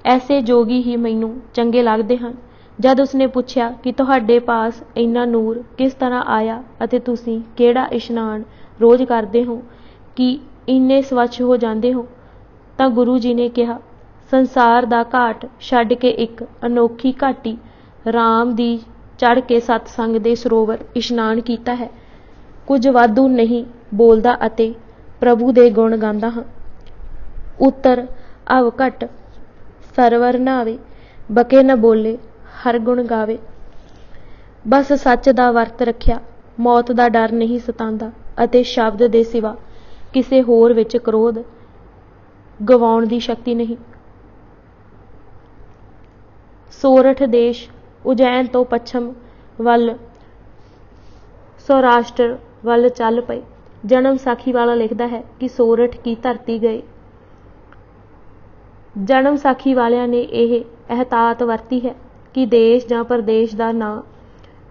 ਐਸੇ ਜੋਗੀ ਹੀ ਮੈਨੂੰ ਚੰਗੇ ਲੱਗਦੇ ਹਨ। ਜਦ ਉਸਨੇ ਪੁੱਛਿਆ ਕਿ ਤੁਹਾਡੇ ਪਾਸ ਇੰਨਾ ਨੂਰ ਕਿਸ ਤਰ੍ਹਾਂ ਆਇਆ ਅਤੇ ਤੁਸੀਂ ਕਿਹੜਾ ਇਸ਼ਨਾਨ ਰੋਜ਼ ਕਰਦੇ ਹੋ ਕਿ ਇੰਨੇ ਸਵੱਛ ਹੋ ਜਾਂਦੇ ਹੋ, ਤਾਂ ਗੁਰੂ ਜੀ ਨੇ ਕਿਹਾ, ਸੰਸਾਰ ਦਾ ਘਾਟ ਛੱਡ ਕੇ ਇੱਕ ਅਨੋਖੀ ਘਾਟੀ ਰਾਮ ਦੀ ਚੜ੍ਹ ਕੇ ਸਤਸੰਗ ਦੇ ਸਰੋਵਰ ਇਸ਼ਨਾਨ ਕੀਤਾ ਹੈ। ਕੁਝ ਵਾਧੂ ਨਹੀਂ ਬੋਲਦਾ ਅਤੇ ਪ੍ਰਭੂ ਦੇ ਗੁਣ ਗਾਉਂਦਾ ਹਾਂ। ਉੱਤਰ ਅਵ ਘਟ ਸਰਵਰ ਨਾਵੇ, ਬਕੇ ਨ ਬੋਲੇ ਹਰ ਗੁਣ ਗਾਵੇ। ਬਸ ਸੱਚ ਦਾ ਵਰਤ ਰੱਖਿਆ, ਮੌਤ ਦਾ ਡਰ ਨਹੀਂ ਸਤਾਉਂਦਾ ਅਤੇ ਸ਼ਬਦ ਦੇ ਸਿਵਾ ਕਿਸੇ ਹੋਰ ਵਿੱਚ ਕ੍ਰੋਧ ਗਵਾਉਣ ਦੀ ਸ਼ਕਤੀ ਨਹੀਂ। ਸੋਰਠ ਦੇਸ਼ ਉਜੈਨ ਤੋਂ ਪੱਛਮ ਵੱਲ ਸੌਰਾਸ਼ਟਰ ਵੱਲ ਚੱਲ ਪਏ। ਜਨਮ ਸਾਖੀ ਵਾਲਾ ਲਿਖਦਾ ਹੈ ਕਿ ਸੋਰਠ ਕੀ ਧਰਤੀ ਗਏ। ਜਨਮ ਸਾਖੀ ਵਾਲਿਆਂ ਨੇ ਇਹ ਅਹਿਤਾਤ ਵਰਤੀ ਹੈ ਕਿ ਦੇਸ਼ ਜਾਂ ਪ੍ਰਦੇਸ਼ ਦਾ ਨਾਂ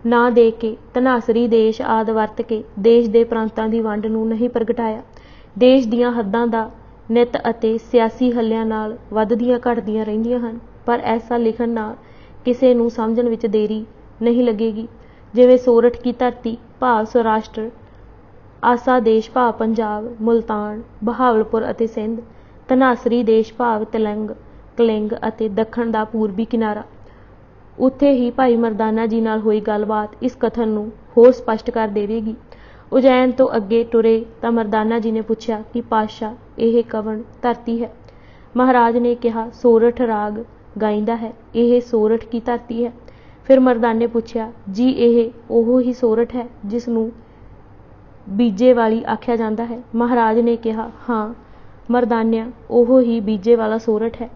ਨਾ ਦੇ ਕੇ ਧਨਾਸਰੀ ਦੇਸ਼ ਆਦਿ ਵਰਤ ਕੇ ਦੇਸ਼ ਦੇ ਪ੍ਰਾਂਤਾਂ ਦੀ ਵੰਡ ਨੂੰ ਨਹੀਂ ਪ੍ਰਗਟਾਇਆ। ਦੇਸ਼ ਦੀਆਂ ਹੱਦਾਂ ਦਾ ਨਿਤ ਅਤੇ ਸਿਆਸੀ ਹੱਲਿਆਂ ਨਾਲ ਵੱਧਦੀਆਂ ਘਟਦੀਆਂ ਰਹਿੰਦੀਆਂ ਹਨ, ਪਰ ਐਸਾ ਲਿਖਣ ਨਾਲ ਕਿਸੇ ਨੂੰ ਸਮਝਣ ਵਿੱਚ ਦੇਰੀ ਨਹੀਂ ਲੱਗੇਗੀ। ਜਿਵੇਂ ਸੋਰਠ ਕੀ ਧਰਤੀ ਭਾਵ ਸੌਰਾਸ਼ਟਰ, ਆਸਾ ਦੇਸ਼ ਭਾਵ ਪੰਜਾਬ, ਮੁਲਤਾਨ, ਬਹਾਵਲਪੁਰ ਅਤੇ ਸਿੰਧ, ਧਨਾਸਰੀ ਦੇਸ਼ ਭਾਵ ਤਲੰਗ, ਕਲਿੰਗ ਅਤੇ ਦੱਖਣ ਦਾ ਪੂਰਬੀ ਕਿਨਾਰਾ। ਉੱਥੇ ਹੀ ਭਾਈ ਮਰਦਾਨਾ ਜੀ ਨਾਲ ਹੋਈ ਗੱਲਬਾਤ ਇਸ ਕਥਨ ਨੂੰ ਹੋਰ ਸਪਸ਼ਟ ਕਰ ਦੇਵੇਗੀ। ਉਜੈਨ ਤੋਂ ਅੱਗੇ ਟੁਰੇ ਤਾਂ ਮਰਦਾਨਾ ਜੀ ਨੇ ਪੁੱਛਿਆ ਕਿ ਪਾਤਸ਼ਾਹ ਇਹ ਕਵਣ ਧਰਤੀ ਹੈ। ਮਹਾਰਾਜ ਨੇ ਕਿਹਾ ਸੋਰਠ ਰਾਗ ਗਾਇੰਦਾ ਹੈ, ਇਹ ਸੋਰਠ ਕੀ ਧਰਤੀ ਹੈ। ਫਿਰ ਮਰਦਾਨੇ ਨੇ ਪੁੱਛਿਆ ਜੀ ਇਹ ਉਹ ਹੀ ਸੋਰਠ ਹੈ ਜਿਸ ਨੂੰ ਬੀਜੇ ਵਾਲੀ ਆਖਿਆ ਜਾਂਦਾ ਹੈ। ਮਹਾਰਾਜ ਨੇ ਕਿਹਾ ਹਾਂ ਮਰਦਾਨਿਆ ਉਹ ਹੀ ਬੀਜੇ ਵਾਲਾ ਸੋਰਠ ਹੈ।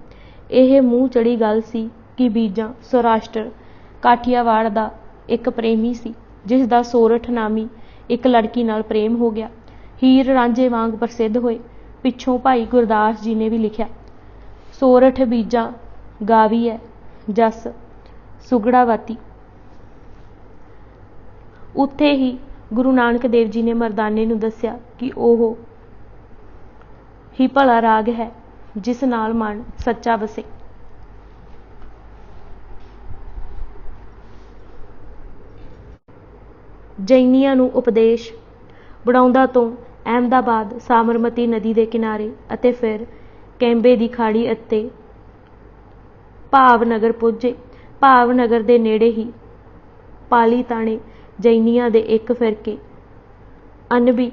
ਇਹ ਮੂੰਹ ਚੜੀ ਗੱਲ ਸੀ ਕਿ ਬੀਜਾਂ ਸੌਰਾਸ਼ਟਰ ਕਾਠੀਆਵਾੜ ਦਾ ਇੱਕ ਪ੍ਰੇਮੀ ਸੀ ਜਿਸ ਦਾ ਸੋਰਠ ਨਾਮੀ ਇੱਕ ਲੜਕੀ ਨਾਲ ਪ੍ਰੇਮ ਹੋ ਗਿਆ। ਹੀਰ ਰਾਂਝੇ ਵਾਂਗ ਪ੍ਰਸਿੱਧ ਹੋਏ। ਪਿੱਛੋਂ ਭਾਈ ਗੁਰਦਾਸ ਜੀ ਨੇ ਵੀ ਲਿਖਿਆ ਸੋਰਠ ਬੀਜਾਂ ਗਾਵੀ ਹੈ ਜਸ ਸੁਗੜਾਵਤੀ। ਉੱਥੇ ਹੀ ਗੁਰੂ ਨਾਨਕ ਦੇਵ ਜੀ ਨੇ ਮਰਦਾਨੇ ਨੂੰ ਦੱਸਿਆ ਕਿ ਉਹ ਹੀ ਭਲਾ ਰਾਗ ਹੈ ਜਿਸ ਨਾਲ ਮਨ ਸੱਚਾ ਵਸੇ। ਜੈਨੀਆਂ ਨੂੰ ਉਪਦੇਸ਼ ਬੜੌਦਾ ਤੋਂ ਅਹਿਮਦਾਬਾਦ ਸਾਬਰਮਤੀ ਨਦੀ ਦੇ ਕਿਨਾਰੇ ਅਤੇ ਫਿਰ ਕੈਂਬੇ ਦੀ ਖਾੜੀ ਅਤੇ ਭਾਵਨਗਰ ਪੁੱਜੇ। ਭਾਵਨਗਰ ਦੇ ਨੇੜੇ ਹੀ ਪਾਲੀ ਤਾਣੇ ਜੈਨੀਆਂ ਦੇ ਇੱਕ ਫਿਰਕੇ ਅਨਬੀ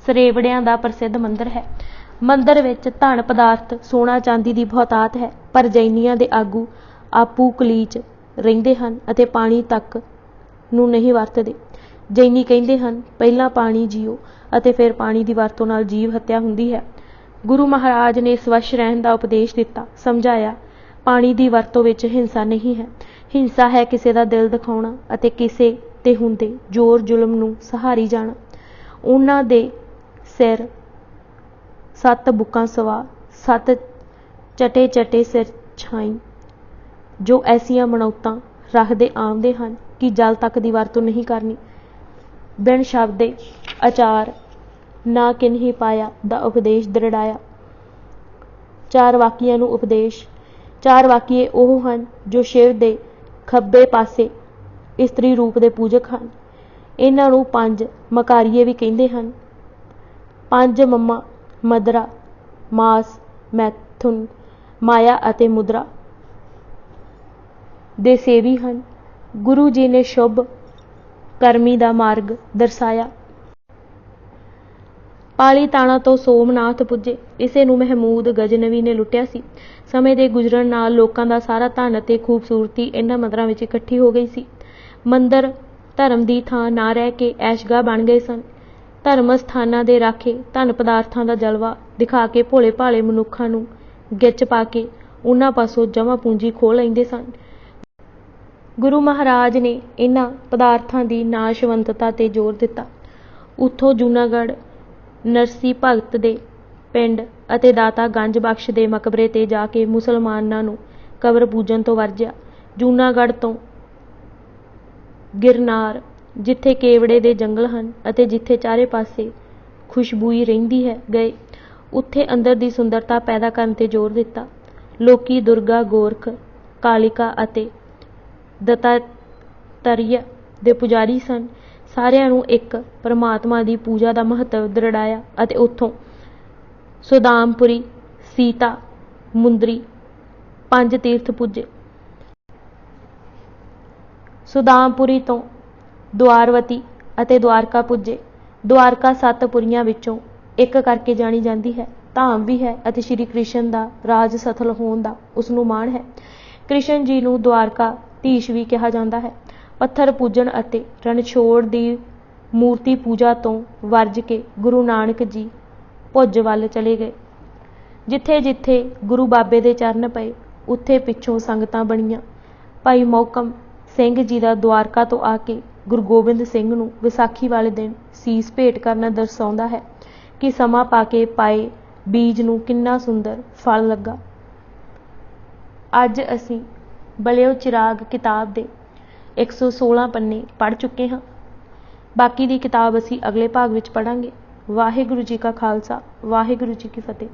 ਸਰੇਵੜਿਆਂ ਦਾ ਪ੍ਰਸਿੱਧ ਮੰਦਰ ਹੈ। ਮੰਦਰ ਵਿੱਚ ਧਨ ਪਦਾਰਥ ਸੋਨਾ ਚਾਂਦੀ ਦੀ ਬਹੁਤਾਤ ਹੈ, ਪਰ ਜੈਨੀਆਂ ਦੇ ਆਗੂ ਆਪੂ ਕਲੀਚ ਰਹਿੰਦੇ ਹਨ ਅਤੇ ਪਾਣੀ ਤੱਕ ਨੂੰ ਨਹੀਂ ਵਰਤਦੇ। ਜੈਨੀ ਕਹਿੰਦੇ ਹਨ ਪਹਿਲਾਂ ਪਾਣੀ ਜੀਓ ਅਤੇ ਫਿਰ ਪਾਣੀ ਦੀ ਵਰਤੋਂ ਨਾਲ ਜੀਵ ਹੱਤਿਆ ਹੁੰਦੀ ਹੈ। ਗੁਰੂ ਮਹਾਰਾਜ ਨੇ ਸਵੱਛ ਰਹਿਣ ਦਾ ਉਪਦੇਸ਼ ਦਿੱਤਾ, ਸਮਝਾਇਆ ਪਾਣੀ ਦੀ ਵਰਤੋਂ ਵਿੱਚ ਹਿੰਸਾ ਨਹੀਂ ਹੈ। ਹਿੰਸਾ ਹੈ ਕਿਸੇ ਦਾ ਦਿਲ ਦਿਖਾਉਣਾ ਅਤੇ ਕਿਸੇ ਤੇ ਹੁੰਦੇ ਜ਼ੋਰ ਜ਼ੁਲਮ ਨੂੰ ਸਹਾਰੀ ਜਾਣਾ। ਉਹਨਾਂ ਦੇ ਸਿਰ 7 ਬੁੱਕਾਂ ਸਵਾ 7 ਚਟੇ ਚਟੇ ਸਿਰ ਛਾਈ ਜੋ ਐਸੀਆਂ ਮਨੌਤਾਂ ਰੱਖਦੇ ਆਉਂਦੇ ਹਨ ਕਿ ਜਲ ਤੱਕ ਦੀ ਵਰਤੋਂ ਨਹੀਂ ਕਰਨੀ। ਬਿਨ ਸ਼ਬਦੇ ਆਚਾਰ ਨਾ ਕਿਨਹੀ ਪਾਇਆ ਦਾ ਉਪਦੇਸ਼ ਦ੍ਰਿੜਾਇਆ। 4 ਵਾਕੀਆਂ ਨੂੰ ਉਪਦੇਸ਼। 4 ਵਾਕੀਏ ਉਹ ਹਨ ਜੋ ਸ਼ਿਵ ਦੇ ਖੱਬੇ ਪਾਸੇ ਇਸਤਰੀ ਰੂਪ ਦੇ ਪੂਜਕ ਹਨ। ਇਹਨਾਂ ਨੂੰ 5 ਮਕਾਰੀਏ ਵੀ ਕਹਿੰਦੇ ਹਨ। 5 ਮੰਮਾ ਮਦਰਾ ਮਾਸ ਮੈਥੁਨ ਮਾਇਆ ਅਤੇ ਮੁਦਰਾ ਦੇ ਸੇਵੀ ਹਨ। ਗੁਰੂ ਜੀ ਨੇ ਸ਼ੁਭ ਕਰਮੀ ਦਾ ਮਾਰਗ ਦਰਸਾਇਆ। ਪਾਲੀ ਤਾਣਾ ਤੋਂ ਸੋਮਨਾਥ ਪੁੱਜੇ। ਇਸੇ ਨੂੰ ਮਹਿਮੂਦ ਗਜਨਵੀ ਨੇ ਲੁੱਟਿਆ ਸੀ। ਸਮੇਂ ਦੇ ਗੁਜ਼ਰਨ ਨਾਲ ਲੋਕਾਂ ਦਾ ਸਾਰਾ ਧਨ ਅਤੇ ਖੂਬਸੂਰਤੀ ਇਹਨਾਂ ਮੰਦਰਾਂ ਵਿੱਚ ਇਕੱਠੀ ਹੋ ਗਈ ਸੀ। ਮੰਦਰ ਧਰਮ ਦੀ ਥਾਂ ਨਾ ਰਹਿ ਕੇ ਐਸ਼ਗਾਹ ਬਣ ਗਏ ਸਨ। ਧਰਮ ਸਥਾਨਾਂ ਦੇ ਰਾਖੇ ਧਨ ਪਦਾਰਥਾਂ ਦਾ ਜਲਵਾ ਦਿਖਾ ਕੇ ਭੋਲੇ ਭਾਲੇ ਮਨੁੱਖਾਂ ਨੂੰ ਗਿੱਚ ਪਾ ਕੇ ਉਹਨਾਂ ਪਾਸੋਂ ਜਮ੍ਹਾਂ ਪੂੰਜੀ ਖੋਹ ਲੈਂਦੇ ਸਨ। ਗੁਰੂ ਮਹਾਰਾਜ ਨੇ ਇਹਨਾਂ ਪਦਾਰਥਾਂ ਦੀ ਨਾਸ਼ਵੰਤਤਾ ਤੇ ਜ਼ੋਰ ਦਿੱਤਾ। ਉੱਥੋਂ ਜੂਨਾਗੜ੍ਹ ਨਰਸੀ ਭਗਤ ਦੇ ਪਿੰਡ ਅਤੇ ਦਾਤਾ ਗੰਜ ਬਖਸ਼ ਦੇ ਮਕਬਰੇ ਤੇ ਜਾ ਕੇ ਮੁਸਲਮਾਨਾਂ ਨੂੰ ਕਬਰ ਪੂਜਨ ਤੋਂ ਵਰਜਿਆ। ਜੂਨਾਗੜ੍ਹ ਤੋਂ ਗਿਰਨਾਰ ਜਿੱਥੇ ਕੇਵੜੇ ਦੇ ਜੰਗਲ ਹਨ ਅਤੇ ਜਿੱਥੇ ਚਾਰੇ ਪਾਸੇ ਖੁਸ਼ਬੂਈ ਰਹਿੰਦੀ ਹੈ ਗਏ। ਉੱਥੇ ਅੰਦਰ ਦੀ ਸੁੰਦਰਤਾ ਪੈਦਾ ਕਰਨ ਤੇ ਜ਼ੋਰ ਦਿੱਤਾ। ਲੋਕੀ ਦੁਰਗਾ ਗੋਰਖ ਕਾਲਿਕਾ ਅਤੇ ਦੱਤਾਤਰੇయ ਦੇ ਪੁਜਾਰੀ ਸਨ। ਸਾਰਿਆਂ ਨੂੰ ਇੱਕ ਪਰਮਾਤਮਾ ਦੀ ਪੂਜਾ ਦਾ ਮਹੱਤਵ ਦ੍ਰਿੜਾਇਆ ਅਤੇ ਉੱਥੋਂ ਸੁਦਾਮਪੁਰੀ ਸੀਤਾ ਮੁੰਦਰੀ 5 ਤੀਰਥ ਪੁੱਜੇ। ਸੁਦਾਮਪੁਰੀ ਤੋਂ ਦੁਆਰਵਤੀ ਅਤੇ ਦੁਆਰਕਾ ਪੁੱਜੇ। ਦੁਆਰਕਾ 7 ਪੁਰੀਆਂ ਵਿੱਚੋਂ ਇੱਕ ਕਰਕੇ ਜਾਣੀ ਜਾਂਦੀ ਹੈ, ਧਾਮ ਵੀ ਹੈ ਅਤੇ ਸ਼੍ਰੀ ਕ੍ਰਿਸ਼ਨ ਦਾ ਰਾਜ ਸਥਲ ਹੋਣ ਦਾ ਉਸ ਨੂੰ ਮਾਣ ਹੈ। ਕ੍ਰਿਸ਼ਨ ਜੀ ਨੂੰ ਦੁਆਰਕਾ ਧੀਸ਼ ਵੀ ਕਿਹਾ ਜਾਂਦਾ ਹੈ। ਪੱਥਰ ਪੂਜਣ ਅਤੇ ਰਣਛੋੜ ਦੀ ਮੂਰਤੀ ਪੂਜਾ ਤੋਂ ਵਰਜ ਕੇ ਗੁਰੂ ਨਾਨਕ ਜੀ ਭੁੱਜ ਵੱਲ ਚਲੇ ਗਏ। ਜਿੱਥੇ ਜਿੱਥੇ ਗੁਰੂ ਬਾਬੇ ਦੇ ਚਰਨ ਪਏ ਉੱਥੇ ਪਿੱਛੋਂ ਸੰਗਤਾਂ ਬਣੀਆਂ। ਭਾਈ ਮੋਹਕਮ ਸਿੰਘ ਜੀ ਦਾ ਦੁਆਰਕਾ ਤੋਂ ਆ ਕੇ ਗੁਰੂ ਗੋਬਿੰਦ ਸਿੰਘ ਨੂੰ ਵਿਸਾਖੀ ਵਾਲੇ ਦਿਨ ਸੀਸ ਭੇਟ ਕਰਨਾ ਦਰਸਾਉਂਦਾ ਹੈ ਕਿ ਸਮਾਂ ਪਾ ਕੇ ਪਾਏ ਬੀਜ ਨੂੰ ਕਿੰਨਾ ਸੁੰਦਰ ਫਲ ਲੱਗਾ। ਅੱਜ ਅਸੀਂ ਬਲਿਓ ਚਿਰਾਗ ਕਿਤਾਬ ਦੇ 116 ਪੰਨੇ ਪੜ੍ਹ ਚੁੱਕੇ ਹਾਂ। ਬਾਕੀ ਦੀ ਕਿਤਾਬ ਅਸੀਂ ਅਗਲੇ ਭਾਗ ਵਿੱਚ ਪੜ੍ਹਾਂਗੇ। ਵਾਹਿਗੁਰੂ ਜੀ ਕਾ ਖਾਲਸਾ, ਵਾਹਿਗੁਰੂ ਜੀ ਕੀ ਫਤਿਹ।